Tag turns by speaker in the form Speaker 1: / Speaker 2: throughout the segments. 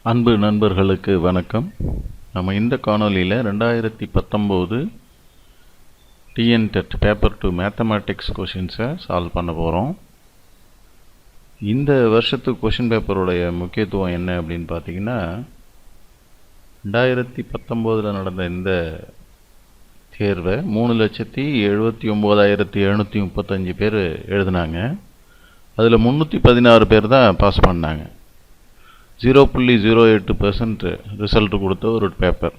Speaker 1: அன்பு நண்பர்களுக்கு வணக்கம். நம்ம இந்த காணொலியில் 2019 டிஎன்டெட் பேப்பர் 2 மேத்தமேட்டிக்ஸ் கொஷின்ஸை சால்வ் பண்ண போகிறோம். இந்த வருஷத்து கொஷின் பேப்பருடைய முக்கியத்துவம் என்ன அப்படின்னு பார்த்தீங்கன்னா, 2019 நடந்த இந்த தேர்வை 3,79,735 பேர் எழுதினாங்க. அதில் 316 பேர் தான் பாஸ் பண்ணாங்க. 0.08% ரிசல்ட் கொடுத்த ஒரு பேப்பர்.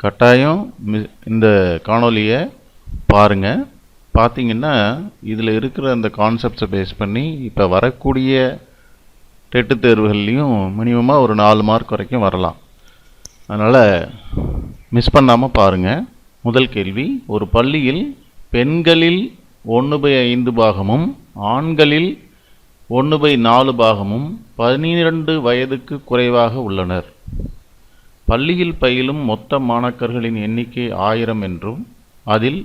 Speaker 1: கட்டாயம் இந்த காணொலியை பாருங்கள். பார்த்தீங்கன்னா இதில் இருக்கிற அந்த கான்செப்ட்ஸை பேஸ் பண்ணி இப்போ வரக்கூடிய டெட்டு தேர்வுகள்லையும் மினிமமாக ஒரு 4 மார்க் வரைக்கும் வரலாம். அதனால் மிஸ் பண்ணாமல் பாருங்கள். முதல் கேள்வி, ஒரு பள்ளியில் பெண்களில் 1/5 பாகமும் ஆண்களில் 1/4 பாகமும் 12 வயதுக்கு குறைவாக உள்ளனர். பள்ளியில் பயிலும் மொத்த மாணாக்கர்களின் எண்ணிக்கை 1000 என்றும் அதில்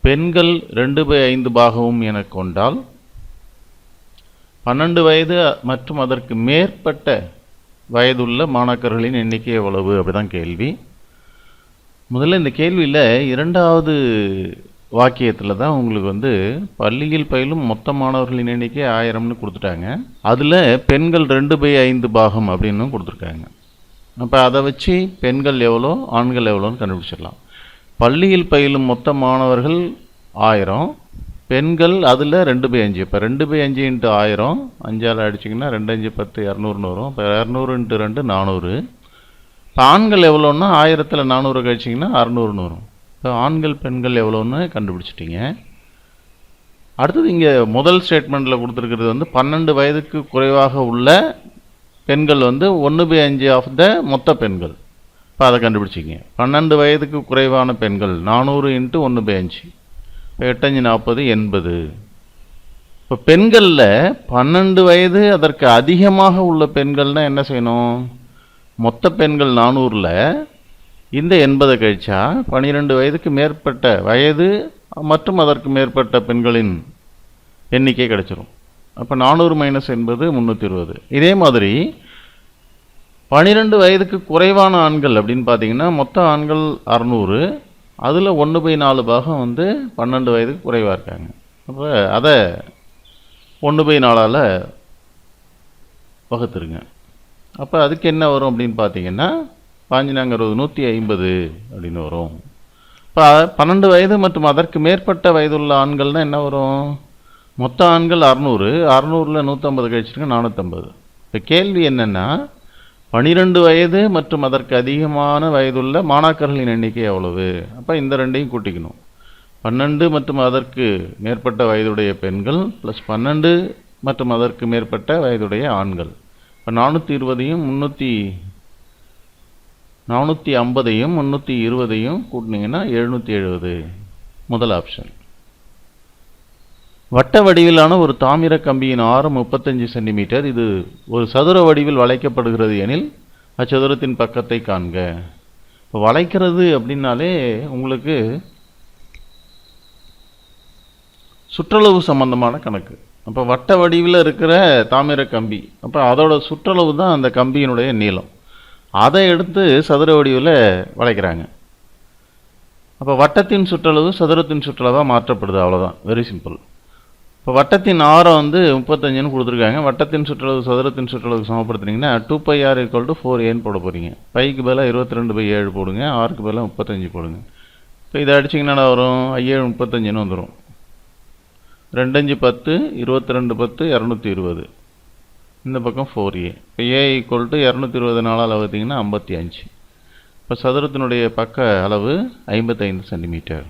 Speaker 1: பெண்கள் 2/5 பாகமும் என கொண்டால் 12 வயது மற்றும் அதற்கு மேற்பட்ட வயதுள்ள மாணாக்கர்களின் எண்ணிக்கை எவ்வளவு? அப்படிதான் கேள்வி. முதல்ல இந்த கேள்வியில் இரண்டாவது வாக்கியத்தில் தான் உங்களுக்கு பள்ளியில் பயிலும் மொத்த மாணவர்களின் எண்ணிக்கை 1000ன்னு கொடுத்துட்டாங்க. அதில் பெண்கள் 2/5 பாகம் அப்படின்னு கொடுத்துருக்காங்க. அப்போ அதை வச்சு பெண்கள் எவ்வளோ ஆண்கள் எவ்வளோன்னு கண்டுபிடிச்சிடலாம். பள்ளியில் பயிலும் மொத்த மாணவர்கள் 1000, பெண்கள் அதில் 2/5. இப்போ 2/5 × 1000 5ஆல் அடிச்சிங்கன்னா 2×5 = 10, 200ன்னு வரும். இப்போ 200 × 2 400. இப்போ ஆண்கள் எவ்வளோன்னா 1000ல் 400 கழிச்சிங்கன்னா 600ன்னு வரும். இப்போ ஆண்கள் பெண்கள் எவ்வளோன்னு கண்டுபிடிச்சிட்டிங்க. அடுத்தது இங்கே முதல் ஸ்டேட்மெண்ட்டில் கொடுத்துருக்கிறது 12 வயதுக்கு குறைவாக உள்ள பெண்கள் 1/5 ஆஃப் த மொத்த பெண்கள். இப்போ அதை கண்டுபிடிச்சிங்க. 12 வயதுக்கு குறைவான பெண்கள் 400 × 1/5. இப்போ 8×5 40, 80. இப்போ பெண்களில் 12 வயது அதற்கு அதிகமாக உள்ள பெண்கள்னால் என்ன செய்யணும்? மொத்த பெண்கள் 400ல் இந்த 80 கழிச்சா 12 வயதுக்கு மேற்பட்ட வயது மற்றும் அதற்கு மேற்பட்ட பெண்களின் எண்ணிக்கை கிடைச்சிரும். அப்போ 400 - 80 320. இதே மாதிரி 12 வயதுக்கு குறைவான ஆண்கள் அப்படின்னு பார்த்தீங்கன்னா மொத்த ஆண்கள் 600, அதில் 1/4 பாகம் 12 வயதுக்கு குறைவாக இருக்காங்க. அப்போ அதை 1/4ஆல் வகுத்துருங்க. அப்போ அதுக்கு என்ன வரும் அப்படின்னு பார்த்தீங்கன்னா 5×4 150 அப்படின்னு வரும். இப்போ 12 வயது மற்றும் அதற்கு மேற்பட்ட வயதுள்ள ஆண்கள்னால் என்ன வரும்? மொத்த ஆண்கள் 600, 600ல் 150 கழிச்சிருங்க 450. இப்போ கேள்வி என்னென்னா 12 வயது மற்றும் அதற்கு அதிகமான வயதுள்ள மாணாக்கர்களின் எண்ணிக்கை எவ்வளவு? அப்போ இந்த ரெண்டையும் கூட்டிக்கணும். 12 மற்றும் அதற்கு மேற்பட்ட வயதுடைய பெண்கள் ப்ளஸ் 12 மற்றும் அதற்கு மேற்பட்ட வயதுடைய ஆண்கள். இப்போ 420யும் 450யும் 320யும் கூட்டினீங்கன்னா 770. முதல் ஆப்ஷன். வட்ட வடிவிலான ஒரு தாமிர கம்பியின் ஆரம் 35 சென்டிமீட்டர். இது ஒரு சதுர வடிவில் வளைக்கப்படுகிறது எனில் அச்சதுரத்தின் பக்கத்தை காண்க. இப்போ வளைக்கிறது அப்படின்னாலே உங்களுக்கு சுற்றளவு சம்பந்தமான கணக்கு. அப்போ வட்ட வடிவில் இருக்கிற தாமிர கம்பி, அப்போ அதோட சுற்றளவு தான் அந்த கம்பியினுடைய நீளம். அதை எடுத்து சதுர வடிவில் வளைக்கிறாங்க. அப்போ வட்டத்தின் சுற்றளவு சதுரத்தின் சுற்றளவாக மாற்றப்படுது. அவ்வளோதான், வெரி சிம்பிள். இப்போ வட்டத்தின் ஆரம் 35ன்னு கொடுத்துருக்காங்க. வட்டத்தின் சுற்றளவு சதுரத்தின் சுற்றளவுக்கு சமப்படுத்துனீங்கன்னா 2πr = 4a போட போகிறீங்க. பைக்கு பதிலாக 22/7 போடுங்க, ஆருக்கு பதிலாக 35 போடுங்க. இப்போ இதை அடிச்சிங்கன்னா வரும் 5×7 35ன்னு வந்துடும். 2×5 10, 22 10 220. இந்த பக்கம் 4a. இப்போ a = 224ஆல் வகுத்தீங்கன்னா 55. இப்போ சதுரத்தினுடைய பக்க அளவு 55 சென்டிமீட்டர்.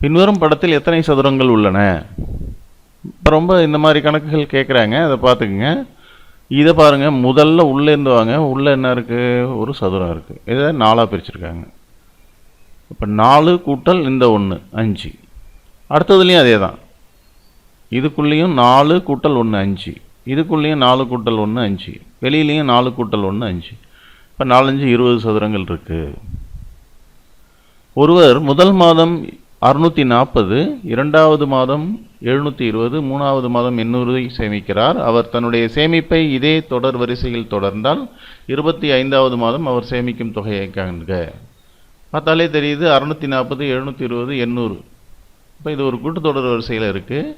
Speaker 1: பின்வரும் படத்தில் எத்தனை சதுரங்கள் உள்ளன? இப்போ ரொம்ப இந்த மாதிரி கணக்குகள் கேட்குறாங்க, அதை பார்த்துக்குங்க. இதை பாருங்கள், முதல்ல உள்ளேருந்து வாங்க. உள்ளே என்ன இருக்குது? ஒரு சதுரம் இருக்குது. இதை 4ஆக பிரிச்சுருக்காங்க. இப்போ 4 கூட்டல் இந்த 1 5. அடுத்ததுலேயும் அதே தான். இதுக்குள்ளேயும் 4 கூட்டல் 1 5. இதுக்குள்ளேயும் 4 கூட்டல் 1 5. வெளியிலையும் 4 கூட்டல் 1 5. இப்போ 4×5 20 சதுரங்கள் இருக்குது. ஒருவர் முதல் மாதம் 640, இரண்டாவது மாதம் 720, மூணாவது மாதம் 800 சேமிக்கிறார். அவர் தன்னுடைய சேமிப்பை இதே தொடர் வரிசையில் தொடர்ந்தால் 25வது மாதம் அவர் சேமிக்கும் தொகையை காண்க. பார்த்தாலே தெரியுது 640, 720, 800. இப்போ இது ஒரு கூட்டுத்தொடர் வரிசையில் இருக்குது.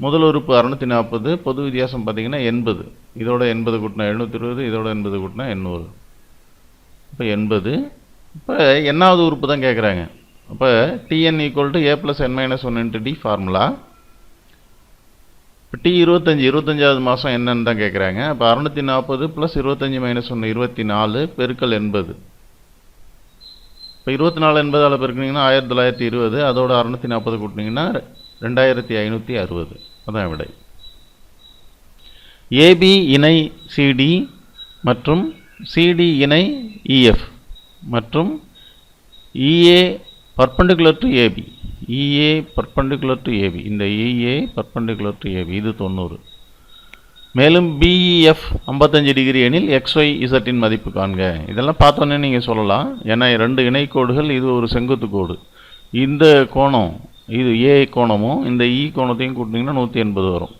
Speaker 1: முதல் உறுப்பு 640, பொது வித்தியாசம் பார்த்தீங்கன்னா 80. இதோட 80 கூட்டினா 720, இதோட 80 கூட்டினா 800. இப்போ 80. இப்போ என்னாவது உறுப்பு தான் கேட்குறாங்க. அப்போ Tn = a + n - 1 × d formula. இப்போ T 25வது மாதம் என்னன்னு தான் கேட்குறாங்க. அப்போ 640 + 25 - 1 24 பெருக்கல் 80. இப்போ 24 80ஆல் பெருக்குனிங்கன்னா 1920, அதோட 640 கூட்டினீங்கன்னா 2560. அதான் விடை. AB இணை CD மற்றும் CD இணை EF மற்றும் EA perpendicular to AB. EA perpendicular to AB. இந்த EA perpendicular to AB இது 90. மேலும் BEF 55 டிகிரி எனில் XY Z இன் மதிப்பு காண்க. இதெல்லாம் பார்த்தோன்னே நீங்கள் சொல்லலாம். ஏன்னா 2 இணைக்கோடுகள், இது ஒரு செங்குத்து கோடு. இந்த கோணம் இது A கோணமும் இந்த E கோணத்தையும் கூட்டினீங்கன்னா 180 வரும்.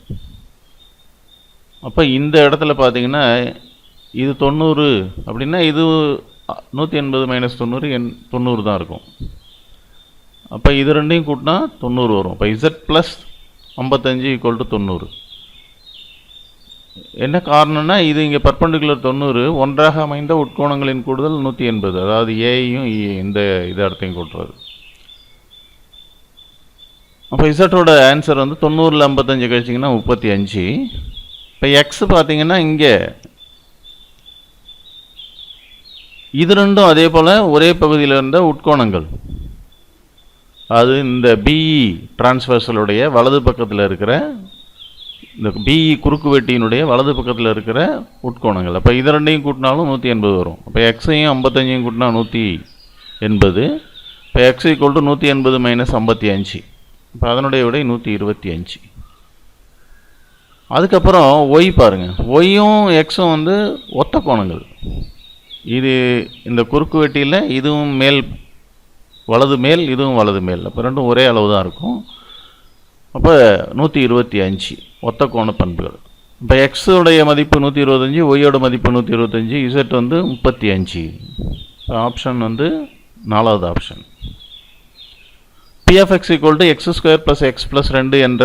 Speaker 1: அப்போ இந்த இடத்துல பார்த்தீங்கன்னா இது 90 அப்படின்னா இது 180 - 90 90 தான் இருக்கும். அப்போ இது ரெண்டையும் கூட்டினா 90 வரும். அப்போ Z + 55 = 90. என்ன காரணம்னா இது இங்கே பர்பெண்டிகுலர் 90, ஒன்றாக அமைந்த உட்கோணங்களின் கூடுதல் 180. அதாவது ஏயும் இந்த இடத்தையும் கூட்டுறது. அப்போ இசட்டோட ஆன்சர் வந்து 90ல் 55 கழிச்சிங்கன்னா 35. இப்போ எக்ஸ் பார்த்தீங்கன்னா இங்கே இது ரெண்டும் அதே போல் ஒரே பகுதியில் இருந்த உட்கோணங்கள். அது இந்த பிஇ டிரான்ஸ்வர்சலுடைய வலது பக்கத்தில் இருக்கிற இந்த பிஇ குறுக்கு வெட்டியினுடைய வலது பக்கத்தில் இருக்கிற உட்கோணங்கள். அப்போ இது ரெண்டையும் கூட்டினாலும் 180 வரும். அப்போ எக்ஸையும் 55 கூட்டினா 180. இப்போ எக்ஸ் = 180 - 55. இப்போ அதனுடைய விடை 125. அதுக்கப்புறம் ஒய் பாருங்கள். ஒய்யும் எக்ஸும் வந்து ஒத்த கோணங்கள். இது இந்த குறுக்கு வெட்டியில் இதுவும் மேல் வலது மேல், இதுவும் வலது மேல். அப்போ ரெண்டும் ஒரே அளவு தான் இருக்கும். அப்போ 125 ஒத்த கோண பண்புகள். இப்போ எக்ஸுடைய மதிப்பு 125, ஒய்யோட மதிப்பு 125, இசட் வந்து 35. ஆப்ஷன் வந்து 4வது ஆப்ஷன். Px = x² + x + 2 என்ற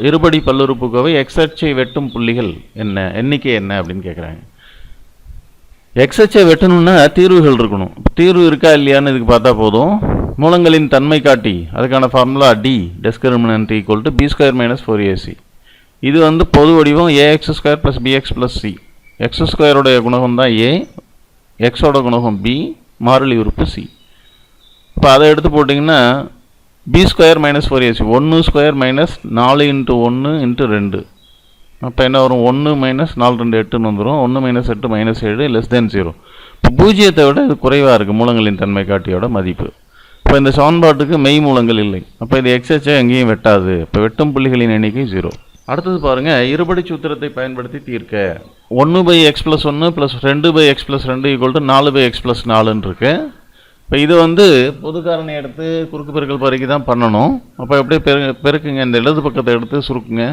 Speaker 1: இருபடி பல்லுறுப்புக்கோவை எக்ஸ் அச்சை வெட்டும் புள்ளிகள் என்ன, எண்ணிக்கை என்ன அப்படின்னு கேட்குறாங்க. எக்ஸ் அச்சை வெட்டணும்னா தீர்வுகள் இருக்கணும். தீர்வு இருக்கா இல்லையான்னு இதுக்கு பார்த்தா போதும். மூலங்களின் தன்மை காட்டி அதுக்கான formula D discriminant = b² - 4ac. இது வந்து பொது வடிவம் ax² + bx + c. x² குணகம் தான் a, xோட குணகம் b, மாறிலி உறுப்பு c. இப்போ அதை எடுத்து போட்டிங்கன்னா b² - 4ac 1² - 4 × 1 × 2. அப்போ என்ன வரும்? 1 - 4 2 8ன்னு வந்துடும். 1 - 8 - 7 <0. இப்போ பூஜ்ஜியத்தை விட இது குறைவாக இருக்குது மூலங்களின் தன்மை காட்டியோட மதிப்பு. இப்போ இந்த சமன்பாட்டுக்கு மெய் மூலங்கள் இல்லை. அப்போ இது எக்ஸ்ஹெச்சை எங்கேயும் வெட்டாது. இப்போ வெட்டும் புள்ளிகளின் எண்ணிக்கை 0. அடுத்தது பாருங்கள், இருபடி சூத்திரத்தை பயன்படுத்தி தீர்க்க. 1/x + 1 + 2/x + 2 = 4/x + 4ன்னு இருக்கு. இப்போ இது வந்து பொது காரணி எடுத்து குறுக்கு பெருக்கல் பறிக்கு தான் பண்ணணும். அப்போ எப்படியே பெருக்குங்க, இந்த இடது பக்கத்தை எடுத்து சுருக்குங்க.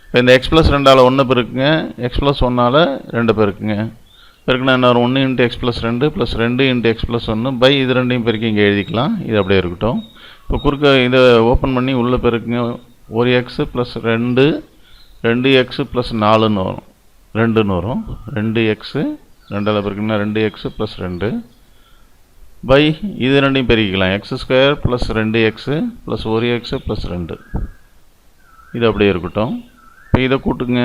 Speaker 1: இப்போ இந்த x + 2ஆல் 1 பெருக்குங்க, x + 1ஆல் 2 பெருக்குங்க. பெருக்குனா என்ன வரும்? 1 × x + 2 + 2 × x + 1 இது ரெண்டையும் பெருக்கி இங்கே எழுதிக்கலாம். இது அப்படியே இருக்கட்டும். இப்போ குறுக்க இதை ஓப்பன் பண்ணி உள்ளே பெருக்குங்க. 1x + 2 2x + 4ன்னு வரும், 2ன்னு வரும். 2x 2ஆல் பெருக்குன்னா 2x + 2 இது ரெண்டையும் பெருக்கிக்கலாம். x² + 2x + 1x + 2 இது அப்படியே இருக்கட்டும். இப்போ இதை கூட்டுங்க.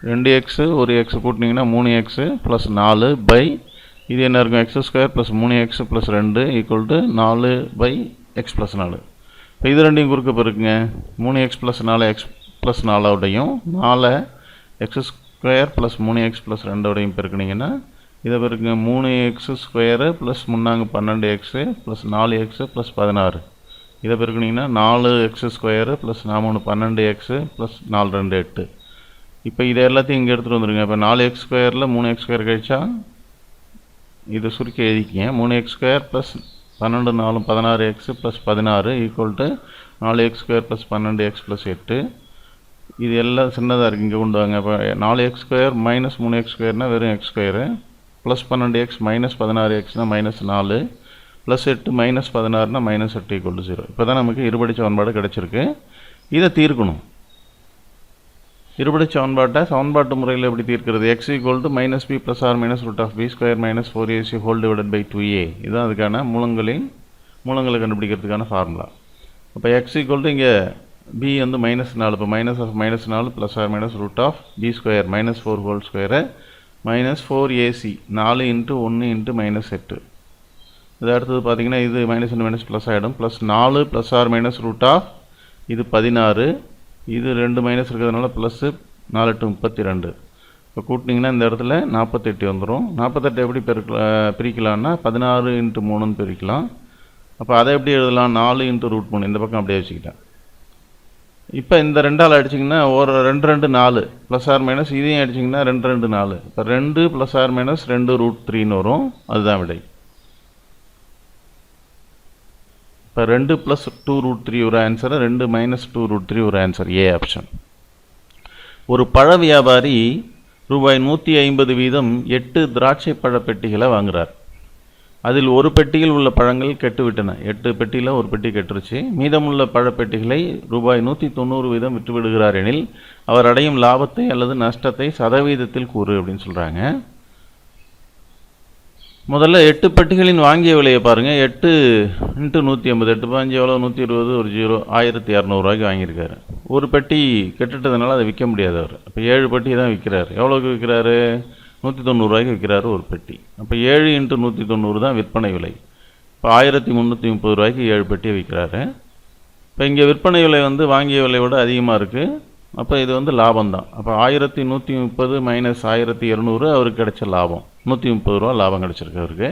Speaker 1: 2x 1x கூட்டினீங்கன்னா 3x + 4 இது என்ன இருக்கும்? x² + 3x + 2 = 4/x + 4. இப்போ இது ரெண்டையும் குறுக்க பெருக்குங்க. 3x + 4x + 4ஓடையும் 4x² + 3x + 2ஓடையும் பெருக்குனீங்கன்னா இதை பெருக்குங்க. 3x² + 3 12x + 4x + 16 இதை பெருக்குனீங்கன்னா 4x² + 4 12x + 4 2 8. இப்போ இதை எல்லாத்தையும் இங்கே எடுத்துகிட்டு வந்துடுங்க. இப்போ 4x² 3x² கழிச்சா இதை சுருக்கி எழுதிக்கிங்க. 3x² + 12 4 16x + 16 = 4x² + 12x + 8. இது எல்லாம் சின்னதாக இருக்குது, இங்கே கொண்டு வாங்க. இப்போ 4x² - 3x² வெறும் x², + 12x - 16x -4, + 8 - 16 -8 = 0. இப்போ தான் நமக்கு இருபடி சமன்பாடு கிடச்சிருக்கு. இதை தீர்க்கணும். இருபடி சமன்பாட்டு முறையில் எப்படி தீர்க்கிறது? x = -b + or -√b² - 4ac / 2a. இதுதான் அதுக்கான மூலங்களை கண்டுபிடிக்கிறதுக்கான ஃபார்முலா. அப்போ x = இங்கே b வந்து -4, இப்போ -4 + or -√b² - 4² - 4ac 4 × 1 × -8. இது அடுத்தது பார்த்தீங்கன்னா இது -, ப்ளஸ் ஆகிடும். +4 + or -√, இது 16, இது 2 மைனஸ் இருக்கிறதுனால ப்ளஸ் 4 × 8 = 32. இப்போ கூட்டினீங்கன்னா இந்த இடத்துல 48 வந்துடும். 48 எப்படி பிரிக்கலாம்னா 16 × 3ன்னு பிரிக்கலாம். அப்போ அதை எப்படி எழுதலாம்? 4 × √3, இந்த பக்கம் அப்படியே வச்சுக்கிட்டேன். இப்போ இந்த 2ஆல் அடிச்சிங்கன்னா ஒரு 2 2 4 +, - இதையும் அடிச்சிங்கன்னா 2 2 4. இப்போ 2 ± 2 √3ன்னு வரும். அதுதான் விடை. இப்போ 2 + 2 √3 ஒரு ஆன்சர், 2 - 2 √3 ஒரு ஆன்சர், ஏ ஆப்ஷன். ஒரு பழ வியாபாரி ரூபாய் 150 வீதம் 8 திராட்சை பழ பெட்டிகளை வாங்குகிறார். அதில் ஒரு பெட்டியில் உள்ள பழங்கள் கெட்டுவிட்டன. 8 பெட்டியில் ஒரு பெட்டி கெட்டுருச்சு. மீதமுள்ள பழப்பெட்டிகளை ரூபாய் 190 வீதம் விற்றுவிடுகிறார் எனில் அவர் அடையும் லாபத்தை அல்லது நஷ்டத்தை சதவீதத்தில் கூறு அப்படின்னு சொல்கிறாங்க. முதல்ல 8 பெட்டிகளின் வாங்கிய விலையை பாருங்கள். 8 × 150, 8 × 5 எவ்வளோ? 120, ஒரு 0, 1200 வாங்கியிருக்காரு. ஒரு பெட்டி கெட்டுட்டதுனால அதை விற்க முடியாது அவர். அப்போ 7 பெட்டி தான் விற்கிறார். எவ்வளோக்கு விற்கிறாரு? 190 விற்கிறாரு ஒரு பெட்டி. அப்போ 7 × 190 தான் விற்பனை விலை. இப்போ 1330 7 பெட்டியை விற்கிறாரு. இப்போ இங்கே விற்பனை விலை வந்து வாங்கிய விலை விட அதிகமாக இருக்குது. அப்போ இது வந்து லாபம்தான். அப்போ 1130 - 1200 அவருக்கு கிடைச்ச லாபம். 130 ரூபா லாபம் கிடச்சிருக்கு அவருக்கு.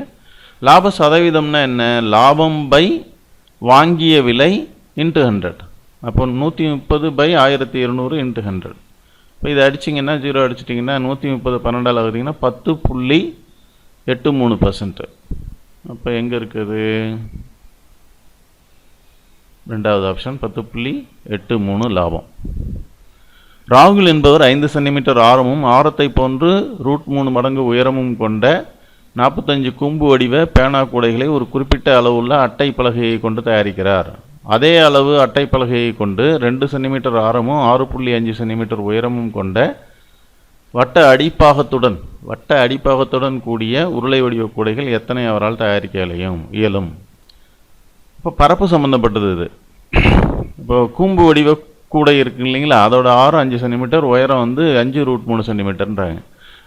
Speaker 1: லாப சதவீதம்னா என்ன? லாபம் பை வாங்கிய விலை × 100. அப்போ 130 / 1200 × 100. இப்போ இதை அடிச்சிங்கன்னா 0 அடிச்சிட்டிங்கன்னா 130 12ஆல் ஆகுதிங்கன்னா 10.83%. அப்போ எங்கே இருக்குது? ரெண்டாவது ஆப்ஷன் 10.83 லாபம். ராகுல் என்பவர் 5 சென்டிமீட்டர் ஆரமும் ஆரத்தை போன்று √3 மடங்கு உயரமும் கொண்ட 45 கூம்பு வடிவ பேனா கூடைகளை ஒரு குறிப்பிட்ட அளவுள்ள அட்டை பலகையை கொண்டு தயாரிக்கிறார். அதே அளவு அட்டை பலகையை கொண்டு 2 சென்டிமீட்டர் ஆரமும் 6.5 சென்டிமீட்டர் உயரமும் கொண்ட வட்ட அடிப்பாகத்துடன் கூடிய உருளை வடிவ கூடைகள் எத்தனை அவரால் தயாரிக்க இயலும்? இப்போ பரப்பு சம்மந்தப்பட்டது இது. இப்போ கூம்பு வடிவ கூடை இருக்கு இல்லைங்களா, அதோட ஆரம் 5 சென்டிமீட்டர், உயரம் வந்து 5 √3 சென்டிமீட்டர்ன்றாங்க.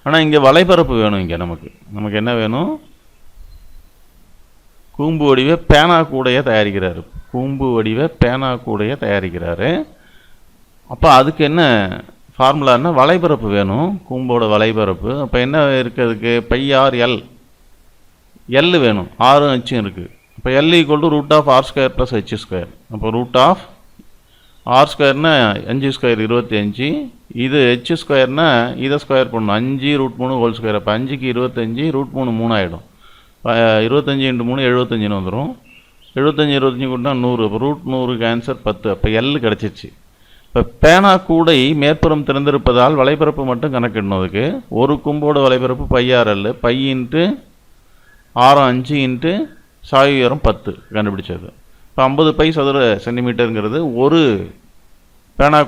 Speaker 1: ஆனால் இங்கே வலைப்பரப்பு வேணும். இங்கே நமக்கு என்ன வேணும்? கூம்பு வடிவ பேனா கூடையை தயாரிக்கிறாரு. அப்போ அதுக்கு என்ன ஃபார்முலான்னா வலைப்பரப்பு வேணும், கூம்போட வலைப்பரப்பு. அப்போ என்ன இருக்குது அதுக்கு? πr/l வேணும், ஆறும் ஹச்சும் இருக்குது. இப்போ l = √r² + h². அப்போ √r²னா 5² 25, இது h²னா இதை ஸ்கொயர் பண்ணணும், 5 √3². அப்போ 5க்கு 25, √3 3 ஆகிடும். 25 × 3 75ன்னு வந்துடும். 75 25 கூட்டினா 100. அப்போ √100க்கு ஆன்சர் 10. அப்போ l கிடச்சிச்சு. இப்போ பேனா கூடை மேற்புறம் திறந்திருப்பதால் வலைப்பரப்பு மட்டும் கணக்கிடணும். அதுக்கு ஒரு கும்போட வலைப்பரப்பு πr/l, π × ஆரம் 5 × சாய் உயரம் 10 கண்டுபிடிச்சது. இப்போ 50 π சதுர சென்டிமீட்டருங்கிறது ஒரு பேனா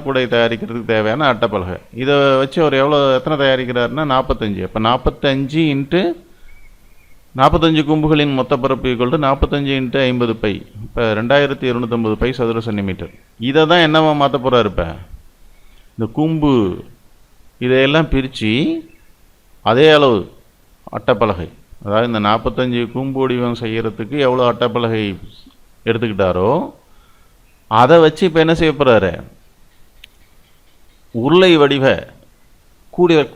Speaker 1: கூடை தயாரிக்கிறதுக்கு தேவையான அட்டைப்பலகை. இதை வச்சு அவர் எத்தனை தயாரிக்கிறாருன்னா 45. அப்போ 45 கூம்புகளின் மொத்த பரப்பு = 45 × 50 π. இப்போ 2250 π சதுர சென்டிமீட்டர். இதை தான் என்னவா மாற்ற போகிறார்? இப்போ இந்த கூம்பு இதையெல்லாம் பிரித்து அதே அளவு அட்டைப்பலகை, அதாவது இந்த 45 கூம்பு வடிவம் செய்கிறதுக்கு எவ்வளோ அட்டைப்பலகை எடுத்துக்கிட்டாரோ அதை வச்சு இப்போ என்ன செய்ய போகிறாரு? உருளை வடிவ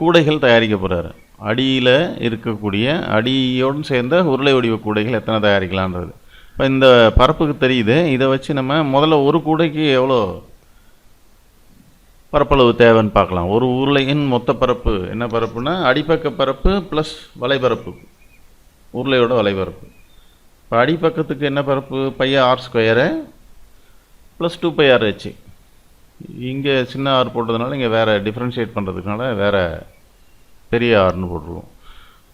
Speaker 1: கூடைகள் தயாரிக்க போகிறாரு. அடியில் இருக்கக்கூடிய அடியோடு சேர்ந்த உருளை வடிவ கூடைகள் எத்தனை தயாரிக்கலான்றது இப்போ இந்த பரப்புக்கு தெரியுது. இதை வச்சு நம்ம முதல்ல ஒரு கூடைக்கு எவ்வளோ பரப்பளவு தேவைன்னு பார்க்கலாம். ஒரு உருளையின் மொத்த பரப்பு என்ன பரப்புனா அடிப்பக்க பரப்பு ப்ளஸ் வலைபரப்பு, உருளையோட வலைபரப்பு. இப்போ அடிப்பக்கத்துக்கு என்ன பரப்பு பையா ஆர் ஸ்கொயரு ப்ளஸ் 2πr/h. இங்கே சின்ன ஆர் போட்டதுனால இங்கே வேறு டிஃப்ரென்ஷியேட் பண்ணுறதுனால வேறு பெரிய ஆர்னு போட்டுருவோம்.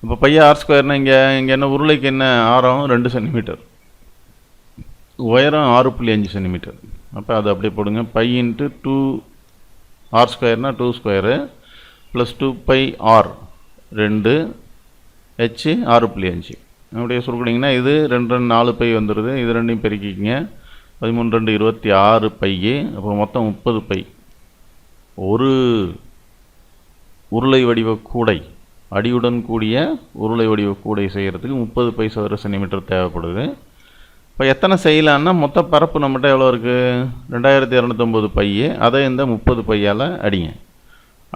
Speaker 1: இப்போ பையா ஆர் ஸ்கொயர்னால் இங்கே என்ன உருளைக்கு என்ன ஆரம் 2 சென்டிமீட்டர், உயரம் 6.5 சென்டிமீட்டர். அப்போ அது அப்படியே போடுங்க. பை இன்ட்டு 2 ஆர் ஸ்கொயர்னா 2 ஸ்கொயரு ப்ளஸ் 2πr 2 h 6.5. அப்படியே சுருக்கினீங்கன்னா இது 2 4 பை வந்துடுது. இது ரெண்டையும் பெருக்கிக்கிங்க. 13 2 26 பை. அப்போ மொத்தம் 30 பை. ஒரு உருளை வடிவ கூடை, அடியுடன் கூடிய உருளை வடிவ கூடை செய்கிறதுக்கு 30 பை சதுர சென்டிமீட்டர் தேவைப்படுது. இப்போ எத்தனை செய்யலான்னா மொத்த பரப்பு நம்மகிட்ட எவ்வளோ இருக்குது 2250 பை. அதை இந்த 30 பையால் அடிங்க.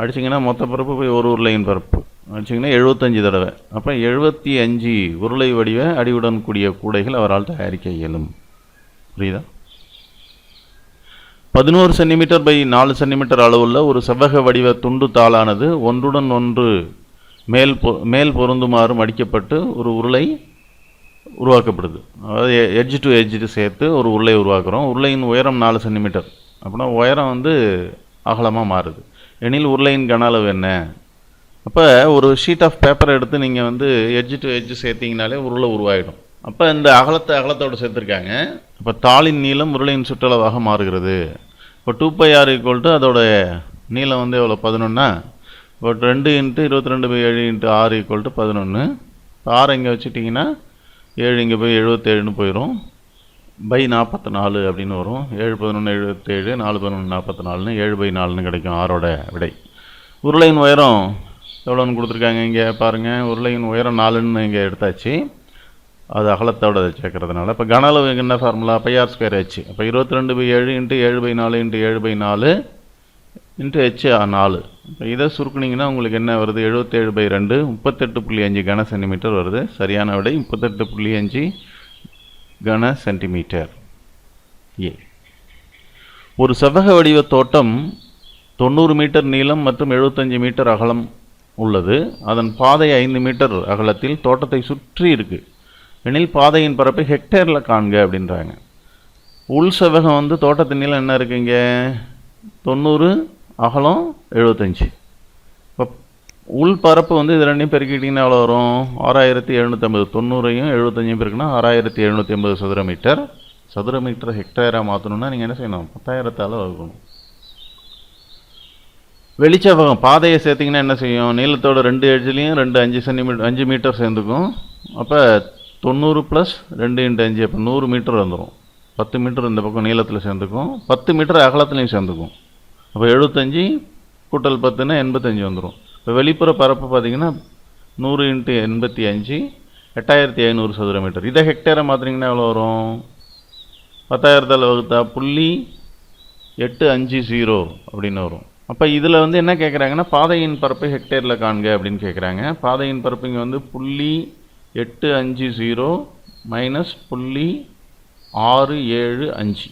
Speaker 1: அடிச்சிங்கன்னா மொத்த பரப்பு போய் ஒரு உருளையின் பரப்பு அடிச்சிங்கன்னா 75 தடவை. அப்போ 75 உருளை வடிவ அடியுடன் கூடிய கூடைகள் அவரால் தயாரிக்க இயலும். புரியுதா? 11 சென்டிமீட்டர் பை 4 சென்டிமீட்டர் அளவுள்ள ஒரு செவ்வக வடிவ துண்டு தாளானது ஒன்றுடன் ஒன்று மேல் பொருந்துமாறு மடிக்கப்பட்டு ஒரு உருளை உருவாக்கப்படுது. அதாவது எட்ஜ் டு எட்ஜ் சேர்த்து ஒரு உருளை உருவாக்குறோம். உருளையின் உயரம் 4 சென்டிமீட்டர். அப்படின்னா உயரம் அகலமாக மாறுது. எனில் உருளையின் கன அளவு என்ன? அப்போ ஒரு ஷீட் ஆஃப் பேப்பரை எடுத்து நீங்கள் எட்ஜ் டு எட்ஜ் சேர்த்திங்கனாலே உருளை உருவாகிடும். அப்போ இந்த அகலத்தோடு சேர்த்துருக்காங்க. இப்போ தாளின் நீளம் உருளையின் சுற்றளவாக மாறுகிறது. இப்போ 2πr அதோட நீளம் எவ்வளோ 11. இப்போ 2 × 22/7 × r 11. இப்போ ஆறு இங்கே வச்சுட்டிங்கன்னா 7 இங்கே போய் 77ன்னு போயிடும். பை 44 அப்படின்னு வரும். 7 11 77, 4 11 44ன்னு 7/4ன்னு கிடைக்கும் ஆரோட விடை. உருளையின் உயரம் எவ்வளோன்னு கொடுத்துருக்காங்க இங்கே பாருங்கள். உருளையின் உயரம் 4ன்னு இங்கே எடுத்தாச்சு. அது அகலத்தோடு சேர்க்கறதுனால இப்போ கன அளவு என்ன ஃபார்முலா πr² h. அப்போ 22/7 × 7/4 × 7/4 × h 4. இப்போ இதை சுருக்குனிங்கன்னா உங்களுக்கு என்ன வருது 77/2 38.5 கன சென்டிமீட்டர் வருது. சரியான விடை 38.5 கன சென்டிமீட்டர். ஏ. ஒரு செவ்வக வடிவ தோட்டம் 90 மீட்டர் நீளம் மற்றும் 75 மீட்டர் அகலம் உள்ளது. அதன் பாதை 5 மீட்டர் அகலத்தில் தோட்டத்தை சுற்றி இருக்குது. எனில் பாதையின் பரப்பை ஹெக்டேரில் காண்க அப்படின்றாங்க. உள் செவ்வகம் தோட்டத்தின் நீளம் என்ன இருக்குங்க 90, அகலம் 75. இப்போ உள் பரப்பு இது ரெண்டையும் பெருக்கிட்டிங்கன்னா எவ்வளோ வரும் 6750. 90ஐயும் 75ஐயும் பெருக்குன்னா 6750 சதுர மீட்டர். சதுர மீட்டர் ஹெக்டேராக மாற்றணும்னா நீங்கள் என்ன செய்யணும் 10,000ஆல் வகுக்கணும். வெளிச்செவ்வகம் பாதையை சேர்த்திங்கன்னா என்ன செய்யும் நீளத்தோட 2 எட்ஜ்லேயும் 2 5 மீட்டர் சேர்ந்துக்கும். அப்போ 90 + 2 × 5 அப்போ 100 மீட்டர் வந்துடும். 10 மீட்டர் இந்த பக்கம் நீளத்தில் சேர்ந்துக்கும், 10 மீட்டர் அகலத்துலையும் சேர்ந்துக்கும். அப்போ 75 + 10ன்னா 85 வந்துடும். இப்போ வெளிப்புற பரப்பு பார்த்திங்கன்னா 100 × 85 8500 சதுர மீட்டர். இதை ஹெக்டேரை மாற்றிங்கன்னா எவ்வளோ வரும் 10,000ஆல் வகுத்தா 0.850 அப்படின்னு வரும். அப்போ இதில் என்ன கேட்குறாங்கன்னா பாதையின் பரப்பை ஹெக்டேரில் காண்க அப்படின்னு கேட்குறாங்க. பாதையின் பரப்பு இங்கே 0.850 மைனஸ் 0.675.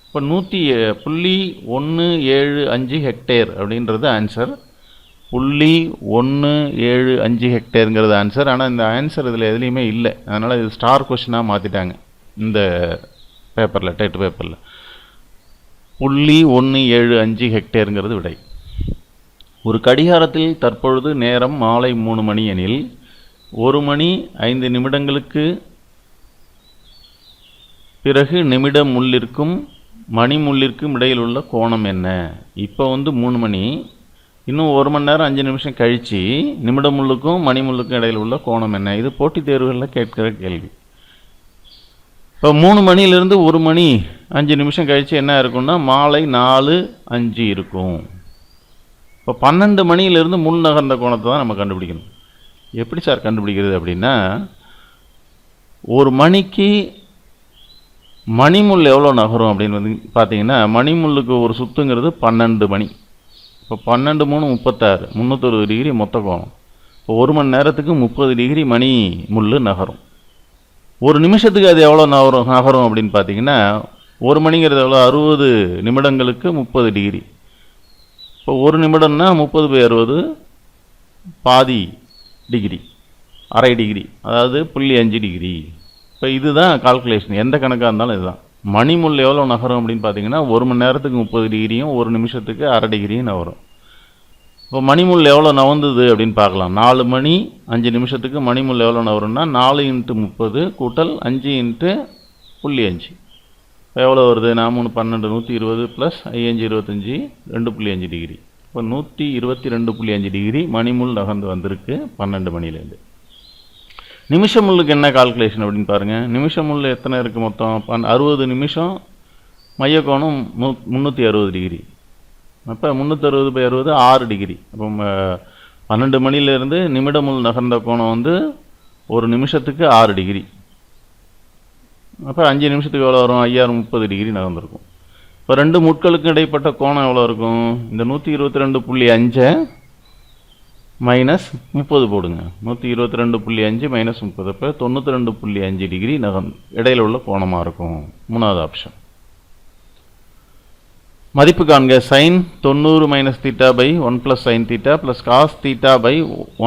Speaker 1: இப்போ 0.175 ஹெக்டேர் அப்படின்றது ஆன்சர். 0.175 ஹெக்டேருங்கிறது ஆன்சர். ஆனால் இந்த ஆன்சர் இதில் எதுலேயுமே இல்லை. அதனால் இது ஸ்டார் கொஷினாக மாற்றிட்டாங்க இந்த பேப்பரில், டெட் பேப்பரில். 0.175 ஹெக்டேருங்கிறது விடை. ஒரு கடிகாரத்தில் தற்பொழுது நேரம் மாலை 3 மணி எனில் 1 மணி 5 நிமிடங்களுக்கு பிறகு நிமிட முள்ளிற்கும் மணி முள்ளிற்கும் இடையில் உள்ள கோணம் என்ன? இப்போ 3 மணி, இன்னும் 1 மணி நேரம் 5 நிமிஷம் கழித்து நிமிட முள்ளுக்கும் மணி முள்ளுக்கும் இடையில் உள்ள கோணம் என்ன? இது போட்டித் தேர்வுகளில் கேட்கிற கேள்வி. இப்போ 3 மணியிலிருந்து 1 மணி 5 நிமிஷம் கழித்து என்ன இருக்குன்னா மாலை 4:05 இருக்கும். இப்போ 12 மணியிலிருந்து முள் நகர்ந்த கோணத்தை தான் நம்ம கண்டுபிடிக்கணும். எப்படி சார் கண்டுபிடிக்கிறது அப்படின்னா, ஒரு மணிக்கு மணிமுள் எவ்வளோ நகரும் அப்படின்னு பார்த்தீங்கன்னா, மணிமுள்ளுக்கு ஒரு சுத்துங்கிறது 12 மணி. இப்போ 12 3 36, 360 டிகிரி மொத்த கோணம். இப்போ 1 மணி நேரத்துக்கு 30 டிகிரி மணி முள் நகரும். ஒரு நிமிஷத்துக்கு அது எவ்வளோ நகரும் அப்படின்னு பார்த்தீங்கன்னா ஒரு மணிங்கிறது எவ்வளோ? 60 நிமிடங்களுக்கு 30 டிகிரி. இப்போ ஒரு நிமிடம்னா 30/60 பாதி டிகிரி, அரை டிகிரி, அதாவது 0.5 டிகிரி. இப்போ இதுதான் கால்குலேஷன், எந்த கணக்காக இருந்தாலும் இதுதான். மணிமுள் எவ்வளோ நகரும் அப்படின்னு பார்த்தீங்கன்னா, ஒரு மணி நேரத்துக்கு 30 டிகிரியும் ஒரு நிமிஷத்துக்கு அரை டிகிரியும் நகரும். இப்போ மணிமுள் எவ்வளோ நவந்தது அப்படின்னு பார்க்கலாம். 4 மணி 5 நிமிஷத்துக்கு மணிமுள் எவ்வளோ நவரும்னா 4 × 30 கூட்டல் 5 × 0.5. இப்போ எவ்வளோ வருது? 4 3 12 120 ப்ளஸ் 5 25 2.5 டிகிரி. இப்போ 122.5 டிகிரி மணிமுள் நகர்ந்து வந்திருக்கு 12 மணிலேருந்து. நிமிஷ முள்ளுக்கு என்ன கால்குலேஷன் அப்படின்னு பாருங்கள். நிமிஷ முள் எத்தனை இருக்குது மொத்தம்? 60 நிமிஷம், மையக்கோணம் 360 டிகிரி. அப்போ 360/60 6 டிகிரி. அப்போ 12 மணிலேருந்து நிமிட முள் நகர்ந்த கோணம் வந்து ஒரு நிமிஷத்துக்கு 6 டிகிரி. அப்போ 5 நிமிஷத்துக்கு எவ்வளோ வரும்? 5030 டிகிரி நகர்ந்துருக்கும். இப்போ ரெண்டு முட்களுக்கு இடைப்பட்ட கோணம் எவ்வளோ இருக்கும்? இந்த 122.5 மைனஸ் 30 போடுங்க. 122.5 மைனஸ் 30, இப்போ 92.5 டிகிரி இடையில உள்ள கோணமாக இருக்கும். மூணாவது ஆப்ஷன். மதிப்பு காண்க. sin 90 minus theta by 1 plus sine theta plus cos theta by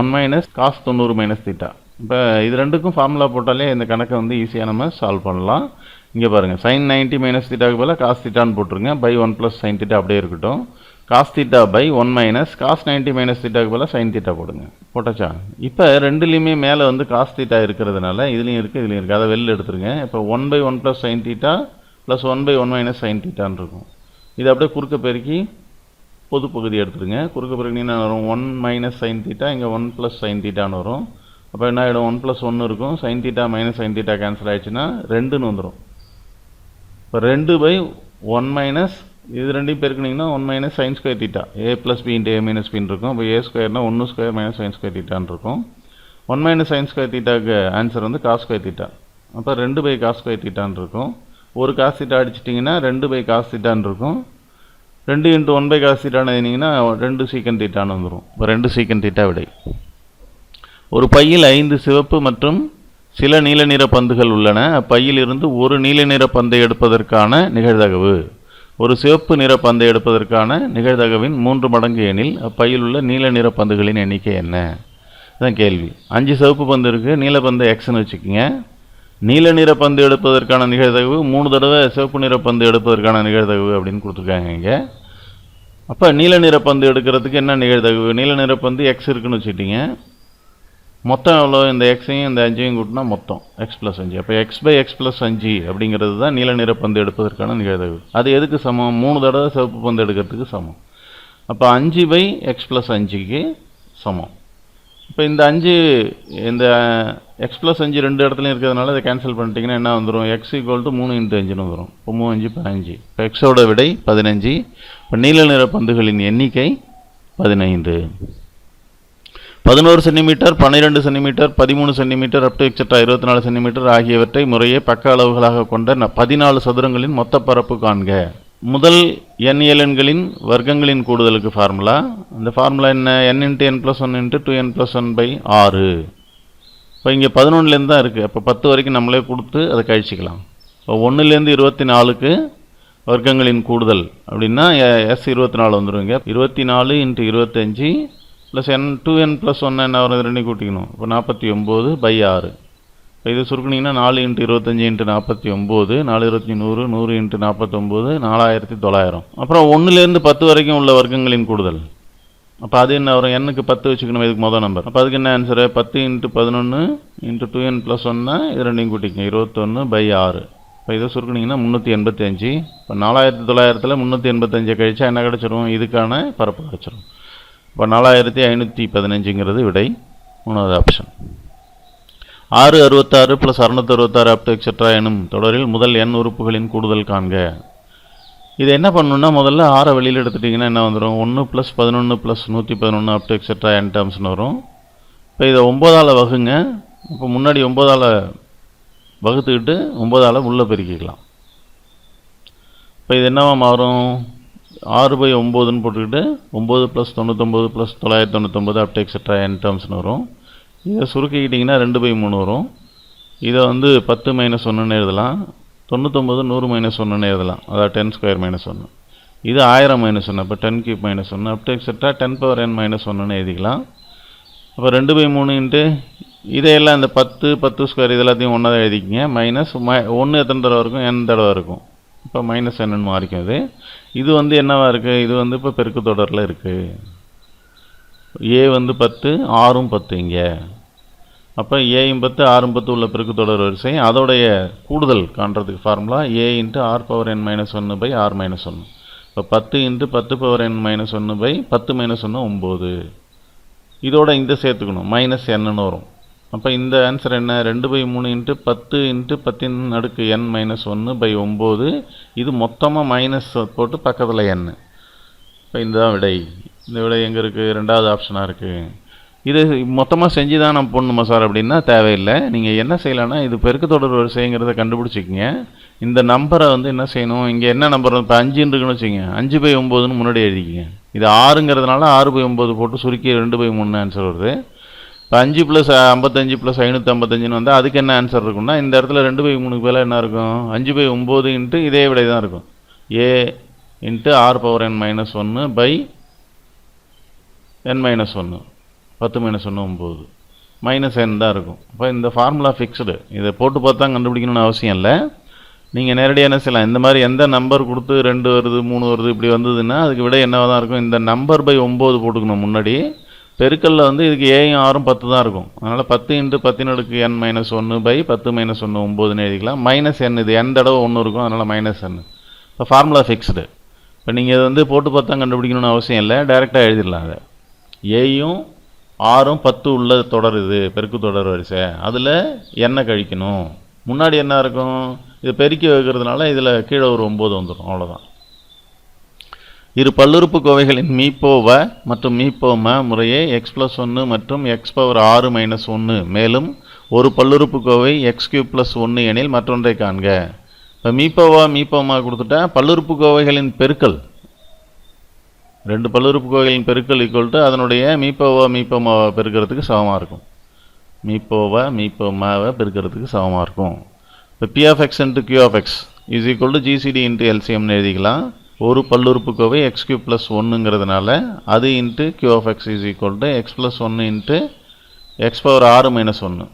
Speaker 1: 1 minus cos 90 minus theta. இப்போ இது ரெண்டுக்கும் ஃபார்முலா போட்டாலே இந்த கணக்கை வந்து ஈஸியாக நம்ம சால்வ் பண்ணலாம். இங்கே பாருங்கள், sin 90 மைனஸ் தீட்டாவுக்கு பதிலாக காஸ் தீட்டான்னு போட்டுருங்க. பை 1 ப்ளஸ் சைன் தீட்டா அப்படியே இருக்கட்டும். Cos theta by 1 minus cos 90 minus தீட்டாவுக்கு பதிலாக சைன் தீட்டா போடுங்க. போட்டாச்சா? இப்போ ரெண்டுலேயுமே மேலே வந்து காஸ் தீட்டா இருக்கிறதுனால இதுலேயும் இருக்குது இதுலேயும் இருக்குது, அதை வெளில எடுத்துருங்க. இப்போ 1/1 plus sine theta plus 1/1 minus sine தீட்டான்னு இருக்கும். இது அப்படியே குறுக்க பெருக்கி பொது பகுதி எடுத்துருங்க. குறுக்க பெருக்கினீங்கன்னா வரும் 1 மைனஸ் சைன் தீட்டா, இங்கே 1 ப்ளஸ் சைன் தீட்டான்னு வரும். அப்போ என்ன ஆகிடும்? 1 + 1 இருக்கும். Sine theta minus sine theta cancel ஆகிடுச்சுன்னா 2ன்னு வந்துடும். இப்போ 2/1 மைனஸ் இது ரெண்டையும் பெருக்கினீங்கன்னா 1 minus sine square theta, a + b × a - b இருக்கும். இப்போ a ஸ்கொயர்னா 1 ஸ்கொயர் மைனஸ் சைன் ஸ்கொயர் தீட்டான்னு இருக்கும். 1 மைனஸ் சைன் ஸ்கொயர் தீட்டாவுக்கு ஆன்சர் வந்து காஸ் ஸ்கொயர் தீட்டா. அப்போ 2/காஸ் ஸ்கொயர் தீட்டான்னு இருக்கும். ஒரு காஸ் தீட்டா அடிச்சிட்டிங்கன்னா 2/காஸ் தீட்டான்னு இருக்கும். 2 × 1/காஸ் தீட்டான்னு எழுதினீங்கன்னா 2 சீக்கன் தீட்டான்னு வந்துடும். இப்போ 2 சீக்கன் தீட்டா விடை. ஒரு பையில் 5 சிவப்பு மற்றும் சில நீல நிற பந்துகள் உள்ளன. அப்பையில் இருந்து ஒரு நீல நிற பந்தை எடுப்பதற்கான நிகழ்தகவு. ஒரு சிவப்பு நிற பந்தை எடுப்பதற்கான நிகழ்தகவின் 3 மடங்கு எனில் அப்பையில் உள்ள நீல நிற பந்துகளின் எண்ணிக்கை என்ன? இதுதான் கேள்வி. 5 சிவப்பு பந்து இருக்குது, நீல பந்து எக்ஸ்ன்னு வச்சுக்கோங்க. நீல நிற பந்து எடுப்பதற்கான நிகழ்தகவு 3 தடவை சிவப்பு நிற பந்து எடுப்பதற்கான நிகழ்தகவு அப்படின்னு கொடுத்துருக்காங்க இங்கே. அப்போ நீல நிற பந்து எடுக்கிறதுக்கு என்ன நிகழ்தகவு? நீல நிற பந்து எக்ஸ் இருக்குன்னு வச்சுக்கிட்டீங்க. மொத்தம் எவ்வளோ? இந்த எக்ஸையும் இந்த 5ஐயும் கூட்டினா மொத்தம் x + 5. அப்போ x/x + 5 அப்படிங்கிறது தான் நீல நிற பந்து எடுப்பதற்கான நிகழ்தகவு. அது எதுக்கு சமம்? 3 தடவை சிவப்பு பந்து எடுக்கிறதுக்கு சமம். அப்போ 5/x + 5க்கு சமம். இப்போ இந்த 5 இந்த x + 5 ரெண்டு இடத்துலையும் இருக்கிறதுனால இதை கேன்சல் பண்ணிட்டீங்கன்னா என்ன வந்துடும்? x = 3 × 5ன்னு வந்துடும். இப்போ 3 5 15. இப்போ எக்ஸோட விடை 15. இப்போ நீல நிற பந்துகளின் எண்ணிக்கை 15. 11 centimetre, 12 centimetre, 13 centimetre up to etcetera 24 centimetre ஆகியவற்றை முறையே பக்க அளவுகளாக கொண்ட 14 சதுரங்களின் மொத்த பரப்பு காண்க. முதல் n இயலெண்களின் வர்க்கங்களின் கூடுதலுக்கு ஃபார்முலா. அந்த ஃபார்முலா என்ன? n × n + 1 × 2n + 1/6. இப்போ இங்கே 11லேருந்து தான் இருக்குது. அப்போ 10 வரைக்கும் நம்மளே கொடுத்து அதை கழிச்சிக்கலாம். இப்போ 1லேருந்து 24க்கு வர்க்கங்களின் கூடுதல் அப்படின்னா S24 வந்துடுவீங்க. 24 × 25 ப்ளஸ் 2n + 1 என்ன வரும்? ரெண்டையும் கூட்டிக்கணும். இப்போ 49/6. இப்போ இது சுருக்குனிங்கன்னா 4 × 25 × 49, 4 25 100, 100 × 49, 4900. அப்புறம் 1லேருந்து 10 வரைக்கும் உள்ள வர்க்கங்களின் கூடுதல். அப்போ அது என்ன வரும்? n க்கு 10 வச்சுக்கணும், இதுக்கு மொதல் நம்பர். அப்போ அதுக்கு என்ன ஆன்சரு? 10 × 11 × 2n + 1 இது ரெண்டையும் கூட்டிக்கங்க, 21/6. இப்போ இதை சுருக்குனிங்கன்னா 385. இப்போ 4900ல் 385 கழிச்சா என்ன கிடச்சிரும்? இதுக்கான பரப்பு கிடச்சிரும். இப்போ 4515ங்கிறது விடை. மூணாவது ஆப்ஷன். 666 + 666 அப் டு எக்ஸெட்ரா எனும் தொடரில் முதல் n உறுப்புகளின் கூடுதல் காண்க. இது என்ன பண்ணணும்னா, முதல்ல 6 வெளியில் எடுத்துட்டிங்கன்னா என்ன வந்துடும்? 1 + 11 + 111 அப் டு எக்ஸெட்ரா n டேர்ம்ஸ்னு வரும். இப்போ இதை 9ஆல் வகுங்க. இப்போ முன்னாடி 9ஆல் வகுத்துக்கிட்டு 9ஆல் உள்ளே பெருக்கிக்கலாம். இப்போ இது என்னவா மாறும்? 6/9ன்னு போட்டுக்கிட்டு 9 + 99 + 999 அப் டு எக்ஸெட்ரா n டேர்ம்ஸ்னு வரும். இதை சுருக்கிக்கிட்டிங்கன்னா 2/3 வரும். இதை வந்து 10 - 1ன்னு எழுதலாம். 99 100 மைனஸ் 1ன்னு எழுதலாம். அதாவது 10 ஸ்கொயர் மைனஸ் 1. இது 1000 மைனஸ் 1. அப்போ 10 cube minus 1 up to etcetera 10 power n minus 1ன்னு எழுதிக்கலாம். அப்போ 2/3 இன்ட்டு இதையெல்லாம் இந்த 10 ஸ்கொயர் இது எல்லாத்தையும் ஒன்றா எழுதிக்கிங்க. மைனஸ் 1 எத்தனை தடவை இருக்கும்? n தடவை இருக்கும். இப்போ மைனஸ் என்னன்னு மாறிக்கும் இது. இது வந்து என்னவா இருக்குது? இது வந்து இப்போ பெருக்கு தொடரில் இருக்குது. ஏ வந்து 10 ஆறும் 10 இங்கே. அப்போ ஏயும் 10 ஆறும் 10 உள்ள பெருக்கு தொடர் வரிசை அதோடைய கூடுதல் காண்றதுக்கு formula a into r power n minus 1 by r minus 1. இப்போ 10 into 10 power n minus 1 by 10 minus 1 9. இதோட இந்த சேர்த்துக்கணும் மைனஸ் என்னன்னு வரும். அப்போ இந்த ஆன்சர் என்ன? 2/3 இன்ட்டு 10 இன்ட்டு 10 அடுக்கு n மைனஸ் 1 பை 9. இது மொத்தமாக மைனஸ் போட்டு பக்கத்தில் n. இப்போ இதுதான் விடை. இந்த விடை எங்கே இருக்குது? ரெண்டாவது ஆப்ஷனாக இருக்குது. இது மொத்தமாக செஞ்சு தான் நான் போடணுமா சார் அப்படின்னா தேவையில்லை. நீங்கள் என்ன செய்யலான்னா இது பெருக்கு தொடர் வரிசைங்கிறத கண்டுபிடிச்சிக்கிங்க. இந்த நம்பரை வந்து என்ன செய்யணும்? இங்கே என்ன நம்பர்? இப்போ 5 இருக்குன்னு வச்சுக்கோங்க. 5/9ன்னு முன்னாடி எழுதிக்கிங்க. இது 6ங்கிறதுனால 6/9 போட்டு சுருக்கி 2/3 ஆன்சர் வருது. இப்போ 5 + 55 + 555ன்னு வந்தால் அதுக்கு என்ன ஆன்சர் இருக்குன்னா இந்த இடத்துல 2/3க்கு மேலே என்ன இருக்கும்? 5/9 இன்ட்டு இதே விடை தான் இருக்கும். A into r power n minus 1 by n minus 1. 10 minus 1 9 minus n தான் இருக்கும். அப்போ இந்த ஃபார்முலா ஃபிக்ஸ்டு. இதை போட்டு பார்த்தா கண்டுபிடிக்கணும்னு அவசியம் இல்லை. நீங்கள் நேரடியாக என்ன செய்யலாம்? இந்த மாதிரி எந்த நம்பர் கொடுத்து 2 வருது 3 வருது இப்படி வந்ததுன்னா அதுக்கு விட என்னவாக தான் இருக்கும்? இந்த நம்பர் பை 9 போட்டுக்கணும் முன்னாடி. பெருக்கல்ல வந்து இதுக்கு ஏயும் ஆறும் 10 தான் இருக்கும். அதனால் 10 இன்ட்டு 10 அடுக்கு n மைனஸ் 1 பை 10 மைனஸ் 1 9ன்னு எழுதிக்கலாம். மைனஸ் n இது n தடவை 1 இருக்கும். அதனால் மைனஸ் n. இப்போ ஃபார்முலா ஃபிக்ஸ்டு. இப்போ நீங்கள் இதை வந்து போட்டு பார்த்தா கண்டுபிடிக்கணும்னு அவசியம் இல்லை. டைரெக்டாக எழுதிடலாம். அதை ஏயும் ஆறும் 10 உள்ள தொடர் இது பெருக்கு தொடர் வரிசை. அதில் என்ன கழிக்கணும்? முன்னாடி என்ன இருக்கும்? இது பெருக்கி வைக்கிறதுனால இதில் கீழே ஒரு 9 வந்துடும். அவ்வளோதான். இரு பல்லுறுப்புக்கோவைகளின் மீப்போவ மற்றும் மீப்போம முறையே x+1 மற்றும் x⁻6 - 1. மேலும் ஒரு பல்லுறுப்புக்கோவை x³ + 1 எனில் மற்றொன்றை காண்க. இப்போ மீப்போமா கொடுத்துட்டா பல்லுறுப்புக்கோவைகளின் பெருக்கல் 2 பல்லுறுப்புக்கோவைகளின் பெருக்கல் ஈக்குவல் டு அதனுடைய மீப்போமாவை பெருக்கிறதுக்கு சமமாக இருக்கும். மீப்போமாவை பெருக்கிறதுக்கு சமமாக இருக்கும். இப்போ p(x) × q(x) is equal to gcd × LCMன்னு எழுதிக்கலாம். ஒரு பல்லுறுப்புக்கோவை x³ + 1ங்கிறதுனால அது into q(x) is equal to x+1 into x⁻6 - 1.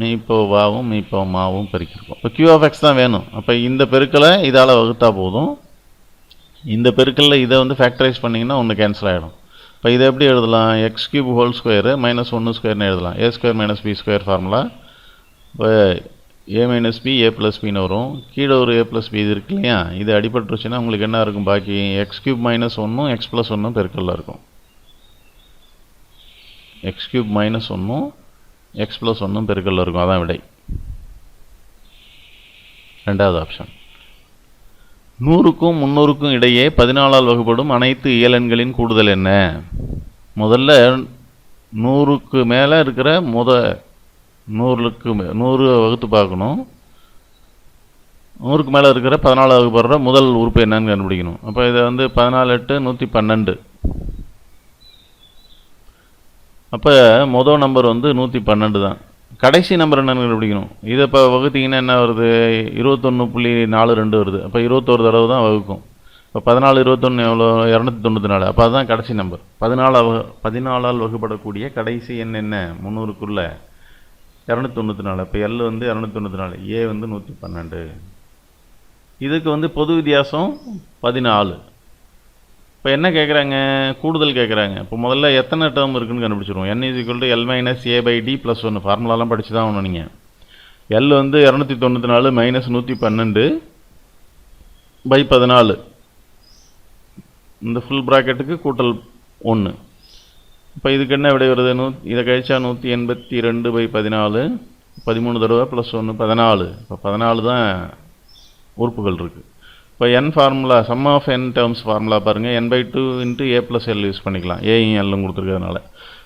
Speaker 1: மீப்போமாவும் பெருக்கிருக்கும். இப்போ q(x) தான் வேணும். அப்போ இந்த பெருக்கலை இதால் வகுத்தா போதும். இந்த பெருக்கலில் இதை வந்து ஃபேக்டரைஸ் பண்ணிங்கன்னா ஒன்று கேன்சல் ஆகிடும். இப்போ இதை எப்படி எழுதலாம்? x³ ஹோல் ஸ்கொயரு -1 ஸ்கொயர்னு எழுதலாம். a² - b² formula. இப்போ a - b a + bன்னு வரும். கீழே ஒரு a + b இது இருக்கு இல்லையா? இது அடிபட்டுருச்சுன்னா உங்களுக்கு என்ன இருக்கும்? பாக்கி x³ - 1 x+1 பெருக்கல்ல இருக்கும். x³ - 1 x+1 பெருக்கல்ல இருக்கும். அதான் விடை. ரெண்டாவது ஆப்ஷன். 100க்கும் 300க்கும் இடையே 14ஆல் வகுப்படும் அனைத்து இயலெண்களின் கூடுதல் என்ன? முதல்ல 100க்கு மேலே இருக்கிற 100 வகுத்து பார்க்கணும். 100க்கு மேலே இருக்கிற 14 வகுப்படுற முதல் உறுப்பு என்னன்னு கண்டுபிடிக்கணும். அப்போ இதை வந்து 14 8 112. அப்போ மொதல் நம்பர் வந்து 112 தான். கடைசி நம்பர் என்னன்னு கண்டுபிடிக்கணும். இதை இப்போ வகுத்திங்கன்னா என்ன வருது? 21.42 வருது. அப்போ 21 தடவை தான் வகுக்கும். இப்போ 14 21 எவ்வளோ? 294. அப்போ அதுதான் கடைசி நம்பர். 14ஆல் வகுப்படக்கூடிய கடைசி எண் என்ன? 300க்குள்ள 294. இப்போ எல் வந்து 294, ஏ வந்து 112. இதுக்கு வந்து பொது வித்தியாசம் 14. இப்போ என்ன கேட்குறாங்க? கூடுதல் கேட்குறாங்க. இப்போ முதல்ல எத்தனை டேர்ம் இருக்குன்னு கண்டுபிடிச்சிருவோம். n = l - a/d + 1 ஃபார்முலாலாம் படித்து தான் ஒன்று. நீங்கள் எல் வந்து 294 - 112 பை 14. இந்த ஃபுல் ப்ராக்கெட்டுக்கு கூட்டல் 1. இப்போ இதுக்கு என்ன விடை வருது? இதை கழிச்சா 182 பை 14 13 தடவை +1 14. இப்போ 14 தான் உறுப்புகள் இருக்குது. இப்போ n formula sum of n terms formula பாருங்கள். n/2 × a + l யூஸ் பண்ணிக்கலாம். ஏயும் எல்லும் கொடுத்துருக்கிறதுனால.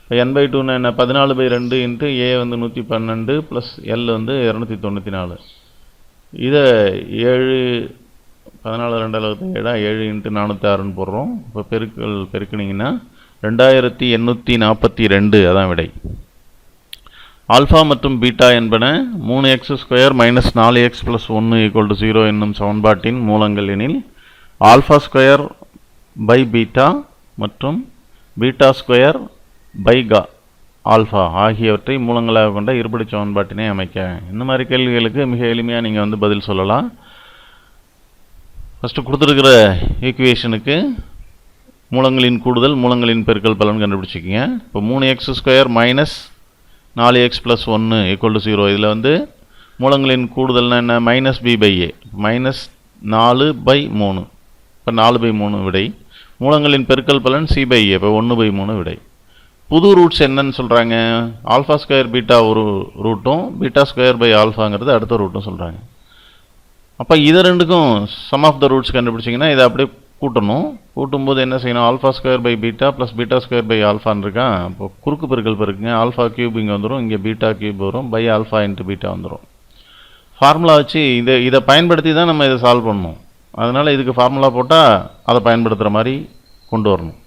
Speaker 1: இப்போ n/2ன்னா என்ன? 14/2 இன்ட்டு a வந்து 112 ப்ளஸ் l வந்து 294. இதை 7 14 2 7 7 × 406ன்னு போடுறோம். இப்போ பெருக்கினீங்கன்னா 2842. அதான் விடை. ஆல்ஃபா மற்றும் பீட்டா என்பன 3x² மைனஸ் 4x + 1 = 0 என்னும் சமன்பாட்டின் மூலங்கள் எனில் ஆல்ஃபா ஸ்கொயர் பை பீட்டா மற்றும் பீட்டா ஸ்கொயர் பை ஆல்ஃபா ஆகியவற்றை மூலங்களாக கொண்ட இருபடி சமன்பாட்டினை அமைக்க. இந்த மாதிரி கேள்விகளுக்கு மிக எளிமையாக நீங்கள் பதில் சொல்லலாம். ஃபஸ்ட்டு கொடுத்துருக்கிற ஈக்குவேஷனுக்கு மூலங்களின் கூடுதல் மூலங்களின் பெருக்கல் பலன் கண்டுபிடிச்சிக்கிங்க. இப்போ 3x² மைனஸ் 4x + 1 = 0. இதில் மூலங்களின் கூடுதல்னா என்ன? Minus b/a minus 4/3. இப்போ 4/3 விடை. மூலங்களின் பெருக்கல் பலன் c/a இப்போ 1/3 விடை. புது ரூட்ஸ் என்னன்னு சொல்கிறாங்க? ஆல்ஃபா ஸ்கொயர் பீட்டா ஒரு ரூட்டும் பீட்டா ஸ்கொயர் பை ஆல்ஃபாங்கிறது அடுத்த ரூட்டும் சொல்கிறாங்க. அப்போ இதை ரெண்டுக்கும் சம் ஆஃப் த ரூட்ஸ் கண்டுபிடிச்சிங்கன்னா இதை அப்படியே கூட்டணும். கூட்டும்போது என்ன செய்யணும்? Alpha square by beta plus beta square by ஆல்ஃபான்னு இருக்கான். இப்போ குறுக்கு பெருக்கல் பெருக்குங்க. ஆல்ஃபா கியூப் இங்கே வந்துடும், இங்கே பீட்டா கியூப் வரும், பை ஆல்ஃபா இன்ட்டு பீட்டா வந்துடும். ஃபார்முலா வச்சு இதை பயன்படுத்தி தான் நம்ம இதை சால்வ் பண்ணணும். அதனால் இதுக்கு ஃபார்முலா போட்டால் அதை பயன்படுத்துகிற மாதிரி கொண்டு வரணும்.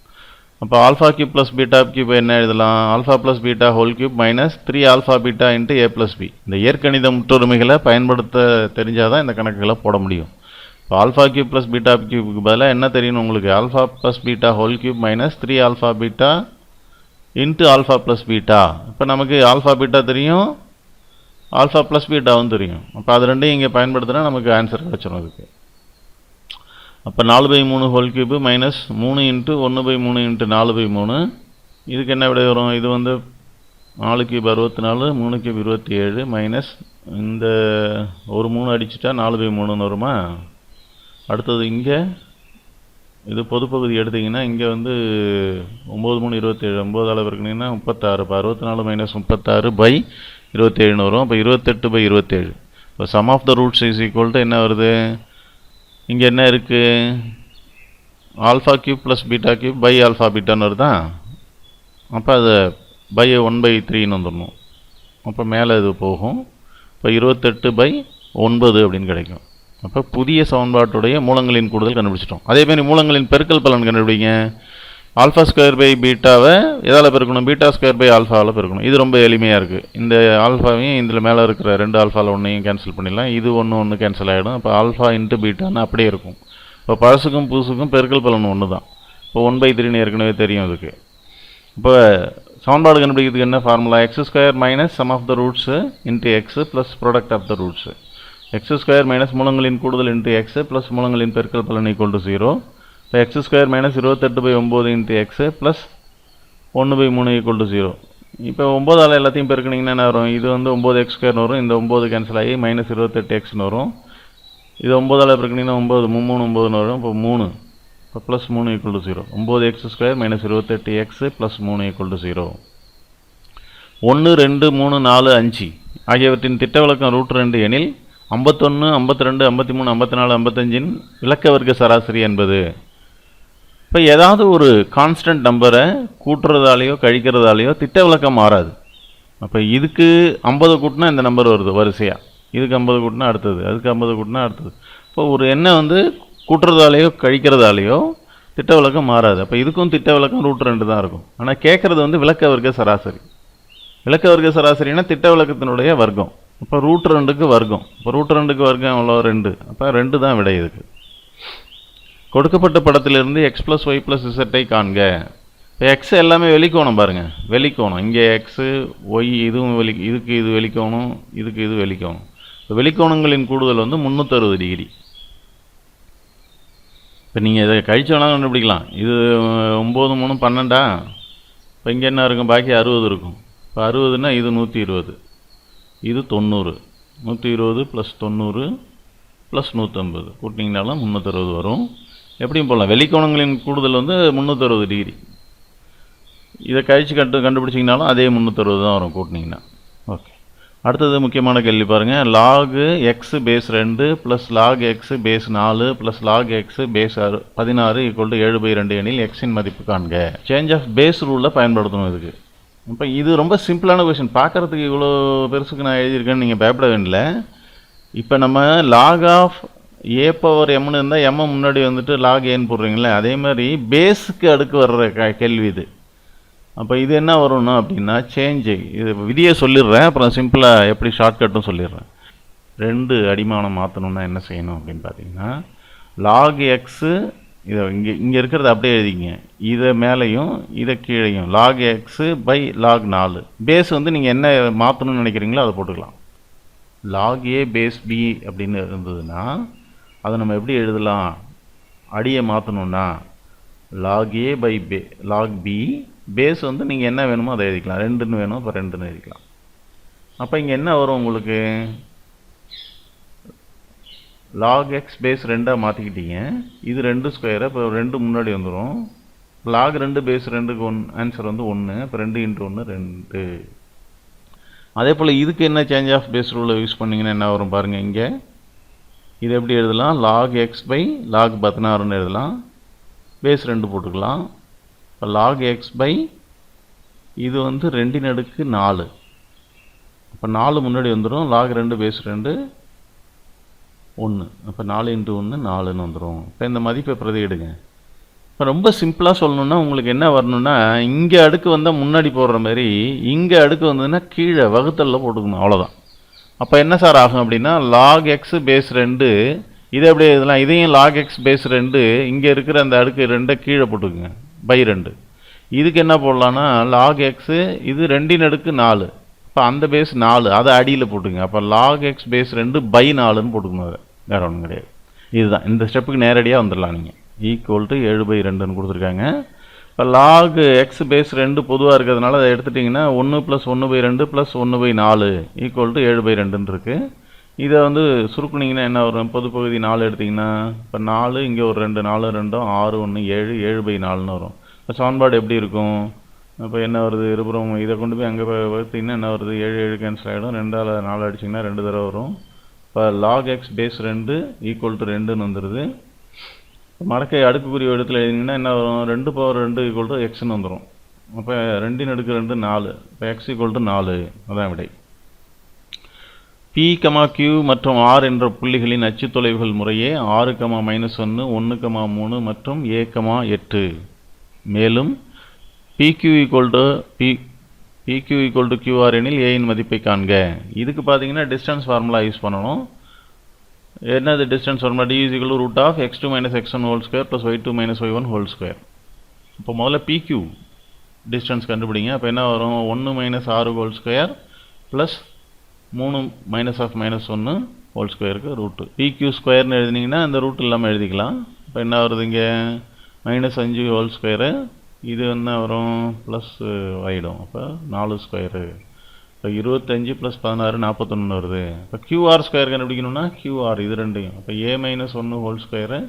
Speaker 1: அப்போ alpha cube plus beta cube என்ன எழுதலாம்? Alpha plus beta whole cube minus 3 alpha beta into a + b. இந்த இயற்கணித முற்றொருமைகளை பயன்படுத்த தெரிஞ்சால் தான் இந்த கணக்குகளை போட முடியும். இப்போ ஆல்ஃபா கியூப் ப்ளஸ் பீட்டா கியூபுக்கு பதிலாக என்ன தெரியணும் உங்களுக்கு? Alpha plus beta whole cube minus 3 alpha beta into alpha plus beta. இப்போ நமக்கு ஆல்ஃபா பீட்டா தெரியும், ஆல்ஃபா ப்ளஸ் பீட்டாவும் தெரியும். அப்போ அது ரெண்டையும் இங்கே பயன்படுத்தினா நமக்கு ஆன்சர் கிடச்சிடும் அதுக்கு. அப்போ 4/3 whole cube minus 3 into 1/3 into 4/3. இதுக்கு என்ன விடை வரும்? இது 4 கியூப் 64, 3 கியூப் 27 மைனஸ் இந்த ஒரு 3 அடிச்சுட்டா 4/3 வருமா? அடுத்தது இங்கே இது பொதுப்பகுதி எடுத்திங்கன்னா இங்கே 9 3 27 9 அளவு இருக்குனிங்கன்னா 36. இப்போ 64 மைனஸ் 36/27 வரும். அப்போ 28/27. இப்போ sum of the roots is equal to என்ன வருது? இங்கே என்ன இருக்குது? Alpha cube plus beta cube by alpha பீட்டான்னு வருதா? அப்போ அது பை 1/3ன்னு வந்துடணும். அப்போ மேலே இது போகும். இப்போ 28/9 அப்படின்னு கிடைக்கும். அப்போ புதிய சமன்பாட்டுடைய மூலங்களின் கூடுதல் கண்டுபிடிச்சிட்டோம். அதேமாதிரி மூலங்களின் பெருக்கல் பலன் கண்டுபிடிங்க. ஆல்ஃபா ஸ்கொயர் பை பீட்டாவை எதால் பெருக்கணும்? பீட்டா ஸ்கொயர் பை ஆல்ஃபாவில் பெருக்கணும். இது ரொம்ப எளிமையாக இருக்குது. இந்த ஆல்ஃபாவையும் இதில் மேலே இருக்கிற 2 ஆல்ஃபாவில் ஒன்றையும் கேன்சல் பண்ணிடலாம். இது ஒன்று கேன்சல் ஆகிடும். அப்போ ஆல்ஃபா இன்ட்டு பீட்டான்னு அப்படியே இருக்கும். இப்போ பழசுக்கும் புதுசுக்கும் பெருக்கல் பலன் ஒன்று தான். இப்போ 1/3ன்னு ஏற்கனவே தெரியும் அதுக்கு. இப்போ சமன்பாடு கண்டுபிடிக்கிறதுக்கு என்ன formula? x² minus sum of the roots into x plus product of the roots. x² minus மூலங்களின் கூடுதல் இன்ட்டு எக்ஸு ப்ளஸ் மூலங்களின் பெருக்கல் பலன் = 0. இப்போ x² minus 28/9 into x plus 1/3 = 0. இப்போ 9ஆல் எல்லாத்தையும் பெருக்கினீங்கன்னா என்ன வரும்? இது 9x² வரும், இந்த 9 கேன்சல் ஆகி மைனஸ் 28xன்னு வரும். இது 9ஆல் பெருக்கினீங்கன்னா 9 3 9ன்னு வரும். இப்போ 3 இப்போ plus 3 = 0. 9x² minus 28x plus 3 = 0. 1 2 3 4 5 ஆகியவற்றின் திட்ட விலக்கம் √2 எனில் 51 52 53 54 55ன் இலக்க வர்க்க சராசரி என்பது. இப்போ ஏதாவது ஒரு கான்ஸ்டன்ட் நம்பரை கூட்டுறதாலேயோ கழிக்கிறதாலேயோ திட்ட விலக்கம் மாறாது. அப்போ இதுக்கு 50 கூட்டினா இந்த நம்பர் வருது வரிசையாக, இதுக்கு 50 கூட்டினா அடுத்தது, அதுக்கு 50 கூட்டினா அடுத்தது. இப்போ ஒரு எண்ணை கூட்டுறதாலேயோ கழிக்கிறதாலேயோ திட்ட விலக்கம் மாறாது. அப்போ இதுக்கும் திட்ட விலக்கம் √2 தான் இருக்கும். ஆனால் கேட்குறது விலக்க வர்க்க சராசரி. விலக்க வர்க்க சராசரினா திட்ட விலக்கத்தினுடைய வர்க்கம். இப்போ √2க்கு வர்க்கம். இப்போ √2க்கு வர்க்கம் எவ்வளோ? 2. அப்போ 2 தான் விடை இதுக்கு. கொடுக்கப்பட்ட படத்திலிருந்து x + y + z காண்க. இப்போ எக்ஸ் எல்லாமே வெளிக்கோணம் பாருங்கள், வெளிக்கோணம். இங்கே எக்ஸு ஒய் இதுவும் இதுக்கு இது வெளிக்கோணம், இதுக்கு இது வெளிக்கோணம். இப்போ வெளிக்கோணங்களின் கூடுதல் 360 டிகிரி. இப்போ நீங்கள் இதை கழிச்சு வேணாலும் கண்டுபிடிக்கலாம். இது 9 3 12. இப்போ இங்கே என்ன இருக்கும்? பாக்கி 60 இருக்கும். இப்போ 60ன்னா இது 120, இது 90. 120 + 90 + 150 கூட்டிங்கனாலும் 360 வரும். எப்படியும் போடலாம். வெளிக்கோணங்களின் கூடுதல் 360 டிகிரி. இதை கழிச்சு கண்டுபிடிச்சிங்கனாலும் அதே 360 தான் வரும் கூட்டினீங்கன்னா. ஓகே, அடுத்தது முக்கியமான கேள்வி பாருங்கள். log x base 2 plus log x base 4 plus log x base 16 = 7/2 எனில் எக்ஸின் மதிப்பு காண்க. சேஞ்ச் ஆஃப் பேஸ் ரூலில் பயன்படுத்தணும் இதுக்கு. இப்போ இது ரொம்ப சிம்பிளான கொஷின். பார்க்குறதுக்கு இவ்வளோ பெருசுக்கு நான் எழுதியிருக்கேன்னு நீங்கள் பயப்பட வேண்டிய. இப்போ நம்ம log ஆஃப் a/mன்னு இருந்தால் m முன்னாடி log aன்னு போடுறீங்களே, அதே மாதிரி பேஸுக்கு அடுக்கு வர்ற கேள்வி இது. அப்போ இது என்ன வரும்னா அப்படின்னா சேஞ்சு, இது விதியை சொல்லிடுறேன், அப்புறம் சிம்பிளாக எப்படி ஷார்ட்கட்டும் சொல்லிடுறேன். ரெண்டு அடிமானம் மாற்றணுன்னா என்ன செய்யணும் அப்படின்னு பார்த்தீங்கன்னா, லாக் எக்ஸு இதை இங்கே இருக்கிறத அப்படியே எழுதிங்க, இதை மேலேயும் இதை கீழேயும், log x by log 4. Base வந்து நீங்கள் என்ன மாற்றணும்னு நினைக்கிறீங்களோ அதை போட்டுக்கலாம். லாக் ஏ பேஸ் பி அப்படின்னு இருந்ததுன்னா அதை நம்ம எப்படி எழுதலாம், அடியை மாற்றணுன்னா log a by log b, base வந்து நீங்கள் என்ன வேணுமோ அதை எழுதிக்கலாம். 2ன்னு வேணும், இப்போ 2ன்னு எழுதிக்கலாம். அப்போ இங்கே என்ன வரும் உங்களுக்கு, லாக் எக்ஸ் பேஸ் 2ஆக மாற்றிக்கிட்டீங்க, இது 2 ஸ்கொயரை, இப்போ 2 முன்னாடி வந்துடும். லாக் 2 பேஸ் 2க்கு ஆன்சர் வந்து 1, இப்போ 2 × 1 2. அதே போல் இதுக்கு என்ன சேஞ்ச் ஆஃப் பேஸ் ரூலை யூஸ் பண்ணிங்கன்னா என்ன வரும் பாருங்கள். இங்கே இது எப்படி எழுதலாம், லாக் எக்ஸ் பை லாக் 16ன்னு எழுதலாம், பேஸ் 2 போட்டுக்கலாம். இப்போ லாக் எக்ஸ் பை இது வந்து 2/4, அப்போ 4 முன்னாடி வந்துடும், லாக் 2 பேஸ் 2 1, அப்போ 4 × 1 4ன்னு வந்துடும். இப்போ இந்த மதிப்பை பிரதியிடுங்க. இப்போ ரொம்ப சிம்பிளாக சொல்லணுன்னா உங்களுக்கு என்ன வரணுன்னா, இங்கே அடுக்கு வந்தால் முன்னாடி போடுற மாதிரி, இங்கே அடுக்கு வந்ததுன்னா கீழே வகுத்தலில் போட்டுக்கணும், அவ்வளோதான். அப்போ என்ன சார் ஆகும் அப்படின்னா, லாக் எக்ஸ் பேஸ் 2 இதை எப்படி எழுதலாம், இதையும் லாக் எக்ஸ் பேஸ் 2 இங்கே இருக்கிற அந்த அடுக்கு 2 கீழே போட்டுக்குங்க, பை 2. இதுக்கு என்ன போடலான்னா, லாக் எக்ஸு இது 2/4, இப்போ அந்த பேஸ் 4 அதை அடியில் போட்டுங்க, அப்போ லாக் எக்ஸ் பேஸ் 2 பை 4ன்னு போட்டுக்கணும், அதை வேறு ஒன்றும் கிடையாது. இதுதான் இந்த ஸ்டெப்புக்கு நேரடியாக வந்துடலாம். நீங்கள் ஈக்குவல் டு 7/2ன்னு கொடுத்துருக்காங்க. இப்போ லாக் எக்ஸ் பேஸ் 2 பொதுவாக இருக்கிறதுனால அதை எடுத்துட்டிங்கன்னா 1 + 1/2 + 1/4 ஈக்குவல் டு 7/2ன்னு இருக்குது. இதை வந்து சுருக்குனிங்கன்னா என்ன வரும், பொது பகுதி 4 எடுத்திங்கன்னா, இப்போ 4 இங்கே ஒரு 2 4 2 6 1 7 7/4ன்னு வரும். இப்போ சமன்பாடு எப்படி இருக்கும், அப்போ என்ன வருது, இருபுறம் இதை கொண்டு போய் அங்கே வகுத்திங்கன்னா என்ன வருது, 7 7 கேன்சல் ஆகிடும், 2ஆல் 4 அடிச்சிங்கன்னா 2 தடவை வரும். இப்போ log x base 2 equal to 2ன்னு வந்துடுது. மடக்கை அடுக்குக்குரிய இடத்துல எழுதிங்கன்னா என்ன வரும், 2/2 ஈக்குவல் டு எக்ஸ்ன்னு வந்துடும். அப்போ 2/2 4, இப்போ எக்ஸ் ஈக்குவல் டு 4, அதான் விடை. P, Q மற்றும் R என்ற புள்ளிகளின் அச்சு தொலைவுகள் முறையே 6, -1, 1, 3 மற்றும் A, 8. மேலும் PQ = QR எனில் A இன் மதிப்பை காண்க. இதுக்கு பார்த்தீங்கன்னா டிஸ்டன்ஸ் ஃபார்முலா யூஸ் பண்ணணும். என்னது distance formula, D = √(x2 - x1) + y2 - y1 இப்போ முதல்ல PQ டிஸ்டன்ஸ் கண்டுபிடிங்க. அப்போ என்ன வரும், 1 - 6² + 3 -1 ரூட்டு. PQ² எழுதினீங்கன்னா அந்த ரூட் இல்லாமல் எழுதிக்கலாம். இப்போ என்ன வருது, இங்கே -5² இது என்ன வரும், ப்ளஸ் ஆகிடும், அப்போ 4². இப்போ 25 + 16 41 வருது. இப்போ QR² கண்டுபிடிக்கணும்னா QR இது ரெண்டையும், அப்போ A - 1² + 8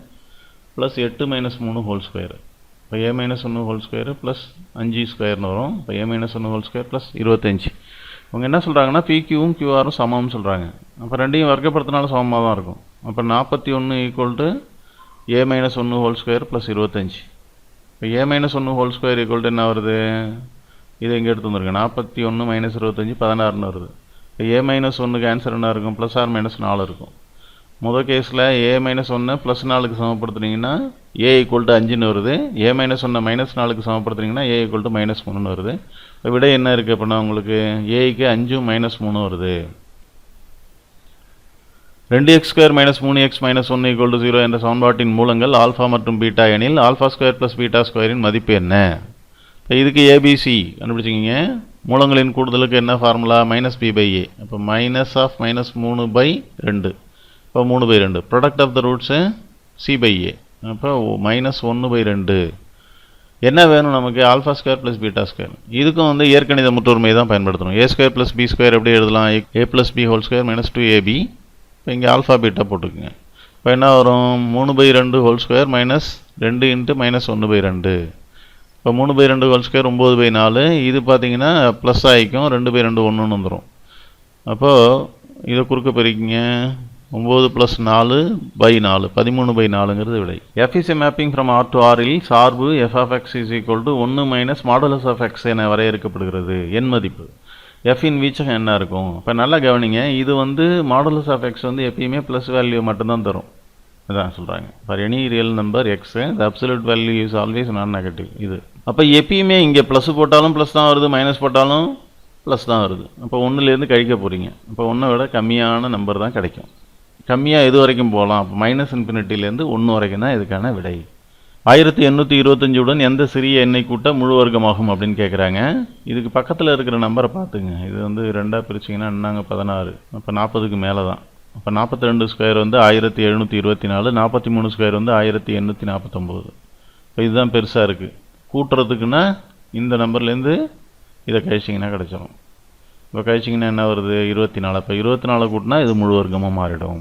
Speaker 1: - 3². இப்போ A - 1² + 5² வரும். இப்போ A - 1² + 25. அவங்க என்ன சொல்கிறாங்கன்னா, PQவும் QRும் சமம்னு சொல்கிறாங்க. அப்போ ரெண்டையும் வர்க்கப்படுத்தினாலும் சமமாக தான் இருக்கும். அப்போ 41 = A - 1² + 25. இப்போ A - 1² என்ன வருது, இதை இங்கே எடுத்து வந்துருங்க, 41 - 25 16ன்னு வருது. இப்போ A - 1க்கு ஆன்சர் என்ன இருக்கும், +or -4 இருக்கும். முதல் கேஸில் A - 1 +4க்கு சமப்படுத்துனீங்கன்னா A = 5ன்னு வருது. A - 1 -4க்கு சமப்படுத்துனீங்கன்னா A = -3ன்னு வருது. இப்போ விடை என்ன இருக்குது அப்படின்னா, உங்களுக்கு Aக்கு 5 - 3 வருது. 2x² - 3x - 1 = 0 என்ற சமன்பாட்டின் மூலங்கள் ஆல்ஃபா மற்றும் பீட்டா எனில் α² + β² மதிப்பு என்ன. இப்போ இதுக்கு ABC கண்டுபிடிச்சிக்கிங்க. மூலங்களின் கூடுதலுக்கு என்ன ஃபார்முலா, -b/a. அப்போ -3/2, இப்போ 3/2. Product of the roots c/a, அப்போ -1/2. என்ன வேணும் நமக்கு, α² + β². இதுக்கும் வந்து இயற்கணித முற்றொருமையை தான் பயன்படுத்தணும். a² + b² எப்படி எழுதலாம், a + b² - 2ab. இப்போ இங்கே ஆல்ஃபா பீட்டா போட்டுக்குங்க. இப்போ என்ன வரும், 3/2² -2 × -1/2. இப்போ 3/2² 9/4. இது பார்த்தீங்கன்னா ப்ளஸ் ஆகிக்கும், 2/2 1ன்னு வந்துடும். அப்போது இதை குறுக்க பெருக்கிங்க, 9 + 4/4 13/4ங்கிறது விடை. F is a mapping from R to R இல் சார்பு f(x) = 1 - (x) என வரையறுக்கப்படுகிறது. எண் மதிப்பு f இன் வீச்சகம் என்ன இருக்கும். இப்போ நல்லா கவனிங்க, இது வந்து (x) வந்து எப்பயுமே ப்ளஸ் வேல்யூ மட்டும்தான் தரும், இதான் சொல்கிறாங்க. For any real number x the absolute value is always non-negative. இது அப்போ எப்பயுமே இங்கே ப்ளஸ் போட்டாலும் ப்ளஸ் தான் வருது, மைனஸ் போட்டாலும் ப்ளஸ் தான் வருது. அப்போ ஒன்றுலேருந்து கழிக்க போகிறீங்க. அப்போ ஒன்றை விட கம்மியான நம்பர் தான் கிடைக்கும். கம்மியாக எது வரைக்கும் போகலாம்? அப்போ மைனஸ் இன்ஃபினிட்டிலேருந்து 1 வரைக்கும் தான் இதுக்கான விடை. 1825 எந்த சிறிய எண்ணெய் கூட்ட முழு வர்க்கமாகும் அப்படின்னு கேட்குறாங்க. இதுக்கு பக்கத்தில் இருக்கிற நம்பரை பார்த்துங்க. இது வந்து 2ஆக பிரிச்சிங்கன்னா என்னாங்க 16. அப்போ 40க்கு மேலே தான். அப்போ 42 ஸ்கொயர் வந்து 1724, 43 ஸ்கொயர் வந்து 1849. இப்போ இதுதான் பெருசாக இருக்குது. கூட்டுறதுக்குன்னா இந்த நம்பர்லேருந்து இதை கழிச்சிங்கன்னா கிடச்சிடும். இப்போ கழிச்சிங்கன்னா என்ன வருது? 24. இப்போ 24 கூட்டினா இது முழு வர்க்கமாக மாறிடும்.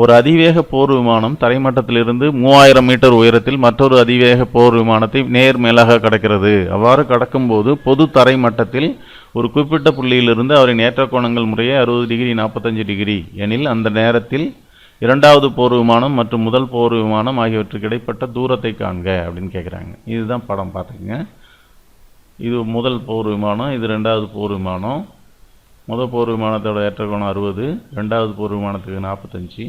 Speaker 1: ஒரு அதிவேக போர் விமானம் தரைமட்டத்திலிருந்து 3000 மீட்டர் உயரத்தில் மற்றொரு அதிவேக போர் விமானத்தை நேர் மேலாக கடக்கிறது. அவ்வாறு கடக்கும்போது பொது தரைமட்டத்தில் ஒரு குறிப்பிட்ட புள்ளியிலிருந்து அவரின் ஏற்ற கோணங்கள் முறையே 60 டிகிரி 45 டிகிரி எனில் அந்த நேரத்தில் இரண்டாவது போர் விமானம் மற்றும் முதல் போர் விமானம் ஆகியவற்றுக்கு இடைப்பட்ட தூரத்தை காண்க அப்படின்னு கேட்குறாங்க. இதுதான் படம் பார்த்துக்குங்க. இது முதல் போர் விமானம், இது ரெண்டாவது போர் விமானம். முதல் போர் விமானத்தோட ஏற்ற கோணம் 60, ரெண்டாவது போர் விமானத்துக்கு 45.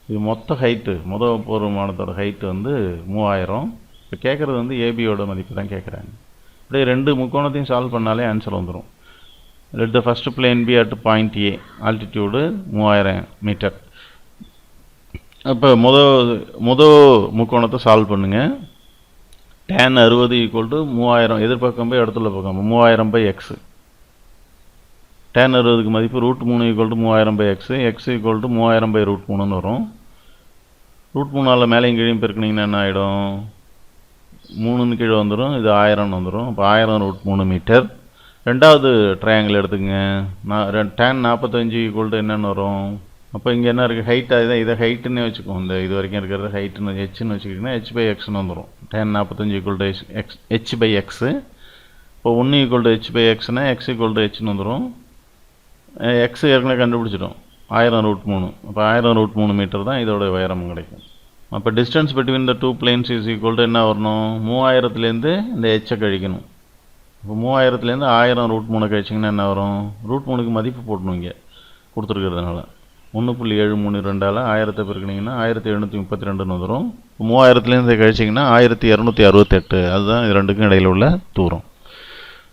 Speaker 1: இது மொத்த ஹைட்டு, முதல் போர் விமானத்தோட ஹைட்டு வந்து 3000. இப்போ கேட்குறது வந்து ஏபியோட மதிப்பு தான் கேட்குறாங்க. அப்படியே ரெண்டு முக்கோணத்தையும் சால்வ் பண்ணாலே ஆன்சர் வந்துடும். Let the first plane B at point A, altitude 3000 metre. அப்போ முதல் முக்கோணத்தை சால்வ் பண்ணுங்கள். tan 60 = 3000, எதிர்பக்கம் போய் இடத்துல பக்கம் 3000/x. tan 60க்கு மதிப்பு √3 = 3000/x, x = 3000/√3ன்னு வரும். √3ஆல் மேலேயும் கீழையும் பெருக்கினீங்கன்னா என்ன ஆகிடும்? 3ன்னு கீழே வந்துடும், இது 1000 வந்துடும். அப்போ 1000√3 மீட்டர். ரெண்டாவது ட்ரையாங்கிள் எடுத்துக்கங்க. tan 45 = என்னென்னு வரும்? அப்போ இங்கே என்ன இருக்குது? ஹைட்டாக இதான், இதை ஹைட்டுன்னே வச்சுக்கோம். இந்த இது வரைக்கும் இருக்கிறது ஹைட்டுன்னு ஹெச்ன்னு வச்சுக்கிட்டிங்கன்னா h/xன்னு வந்துடும். tan 45 = h/x. இப்போ 1 = h/xனா x = hன்னு வந்துடும். x ஏற்கனவே கண்டுபிடிச்சிடும், 1000√3. அப்போ 1000√3 மீட்டர் தான் இதோட உயரம் கிடைக்கும். அப்போ distance between the two planes is equal to என்ன வரணும்? 3000லேருந்து இந்த ஹெச்சை கழிக்கணும். இப்போ 3000லேருந்து 1000√3 கழிச்சிங்கன்னா என்ன வரும்? √3க்கு மதிப்பு போடணும் இங்கே கொடுத்துருக்கிறதுனால. 1.732ஆல் 1000 பெருக்கினீங்கன்னா 1732ன்னு வந்துடும். 3000லேருந்து கழிச்சிங்கன்னா 1268. அதுதான் இது ரெண்டுக்கும் இடையில் உள்ள தூரம்.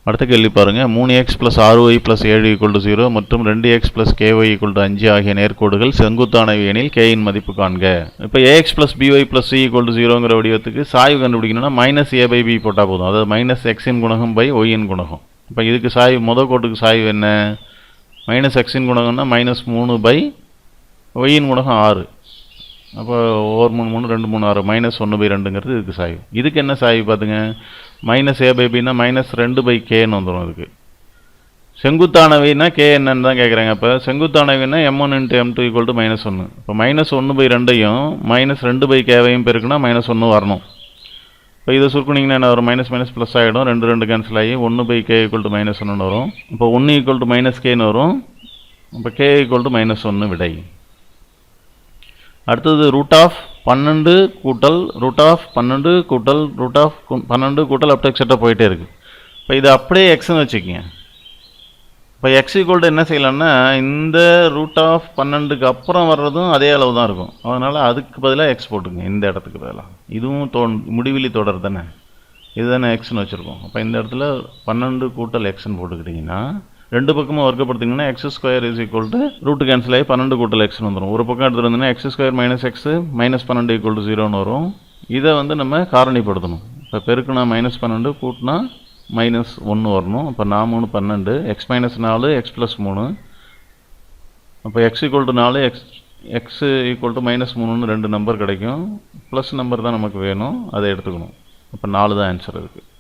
Speaker 1: அடுத்த கேள்வி பாருங்கள். 3x + 6y + 7 = 0 மற்றும் 2x + ky = 5 ஆகிய நேர்கோடுகள் செங்குத்தானவை எனில் k இன் மதிப்பு காண்க. இப்போ ax + by + c = 0ங்கிற வடிவத்துக்கு சாய்வு கண்டுபிடிக்கணும்னா -a/b போட்டால் போதும். அதாவது -x-இன் குணகம் y-இன் குணகம். இப்போ இதுக்கு சாய்வு, முதல் கோட்டுக்கு சாய்வு என்ன? -x-இன் குணகம்னா -3/y-இன் குணகம் 6. அப்போ 1 3 3 2 3 6 -1/2ங்கிறது இதுக்கு சாய்வு. இதுக்கு என்ன சாய்வு பார்த்துங்க? -a/bனா -2/kன்னு வந்துடும். இதுக்கு செங்குத்தானவைனா k என்னன்னு தான் கேட்குறாங்க. அப்போ செங்குத்தானவைனா m1 × m2 = -1. இப்போ -1/2ஐயும் -2/kவையும் பெருக்குனா -1 வரணும். இப்போ இதை சுருக்குனிங்கன்னா என்ன வரும்? மைனஸ் ப்ளஸ் ஆகிடும், 2 2 கேன்சல் ஆகி 1/k = -1ன்னு வரும். இப்போ 1 = -kன்னு வரும். இப்போ k = -1 விடை. அடுத்தது √12 கூட்டல் √12 கூட்டல் √12 கூட்டல் அப்படி எக்ஸெட்ரா போயிட்டே இருக்குது. இப்போ இது அப்படியே எக்ஸ்ன்னு வச்சுக்கோங்க. இப்போ x = என்ன செய்யலாம்னா, இந்த √12க்கு அப்புறம் வர்றதும் அதே அளவு தான் இருக்கும். அதனால் அதுக்கு பதிலாக எக்ஸ் போட்டுங்க. இந்த இடத்துக்கு பதிலாக இதுவும் முடிவிலி தொடர் தானே, இது தானே எக்ஸ்ன்னு வச்சுருக்கோம். அப்போ இந்த இடத்துல 12 கூட்டல் எக்ஸ்ன்னு போட்டுக்கிட்டிங்கன்னா ரெண்டு பக்கமும் வர்க்கப்படுத்திங்கன்னா x² ரூட் கேன்சல் ஆகி 12 கூட்டல் எக்ஸ்னு வந்துடும். ஒரு பக்கம் எடுத்துகிட்டு வந்தீங்கன்னா x² - x -12 = 0ன்னு வரும். இதை வந்து நம்ம காரணிப்படுத்தணும். இப்போ பெருக்குனா -12 கூட்டினா -1 வரணும். அப்போ 4 3 12, x - 4 x + 3. அப்போ x = 4 x -3ன்னு 2 நம்பர் கிடைக்கும். ப்ளஸ் நம்பர் தான் நமக்கு வேணும், அதை எடுத்துக்கணும். அப்போ 4 தான் ஆன்சர் இருக்குது.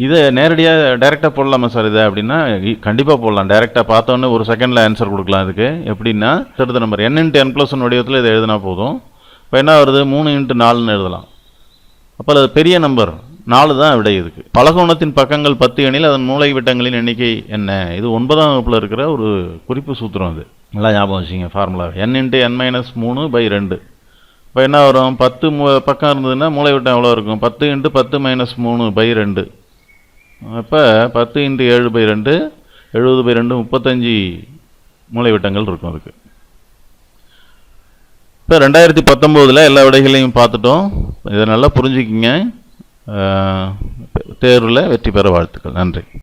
Speaker 1: இதை நேரடியாக டைரெக்டாக போடலாமா சார் இதை அப்படின்னா கண்டிப்பாக போடலாம். டைரெக்டாக பார்த்தோன்னே ஒரு செகண்டில் ஆன்சர் கொடுக்கலாம். இதுக்கு எப்படின்னா அடுத்த நம்பர் n × n+1 வடிவத்தில் இதை எழுதினா போதும். இப்போ என்ன வருது? 3 × 4ன்னு எழுதலாம். அப்போ அது பெரிய நம்பர் 4 தான் விடை. இதுக்கு பலகோணத்தின் பக்கங்கள் 10 எனில் அதன் மூலை விட்டங்களின் எண்ணிக்கை என்ன? இது 9ஆம் வகுப்பில் இருக்கிற ஒரு குறிப்பு சூத்திரம். அது நல்லா ஞாபகம் வச்சுங்க. Formula n × n-3/2. இப்போ என்ன வரும்? 10 பக்கம் இருந்ததுன்னா மூலை விட்டம் எவ்வளோ இருக்கும்? 10 × 10 - 3/2. அப்போ 10 × 7/2 70/2 35 மூலைவிட்டங்கள் இருக்கும் அதுக்கு. இப்போ 2019 எல்லா விடைகளையும் பார்த்துட்டோம். இதை நல்லா புரிஞ்சுக்கிங்க. தேர்வில் வெற்றி பெற வாழ்த்துக்கள். நன்றி.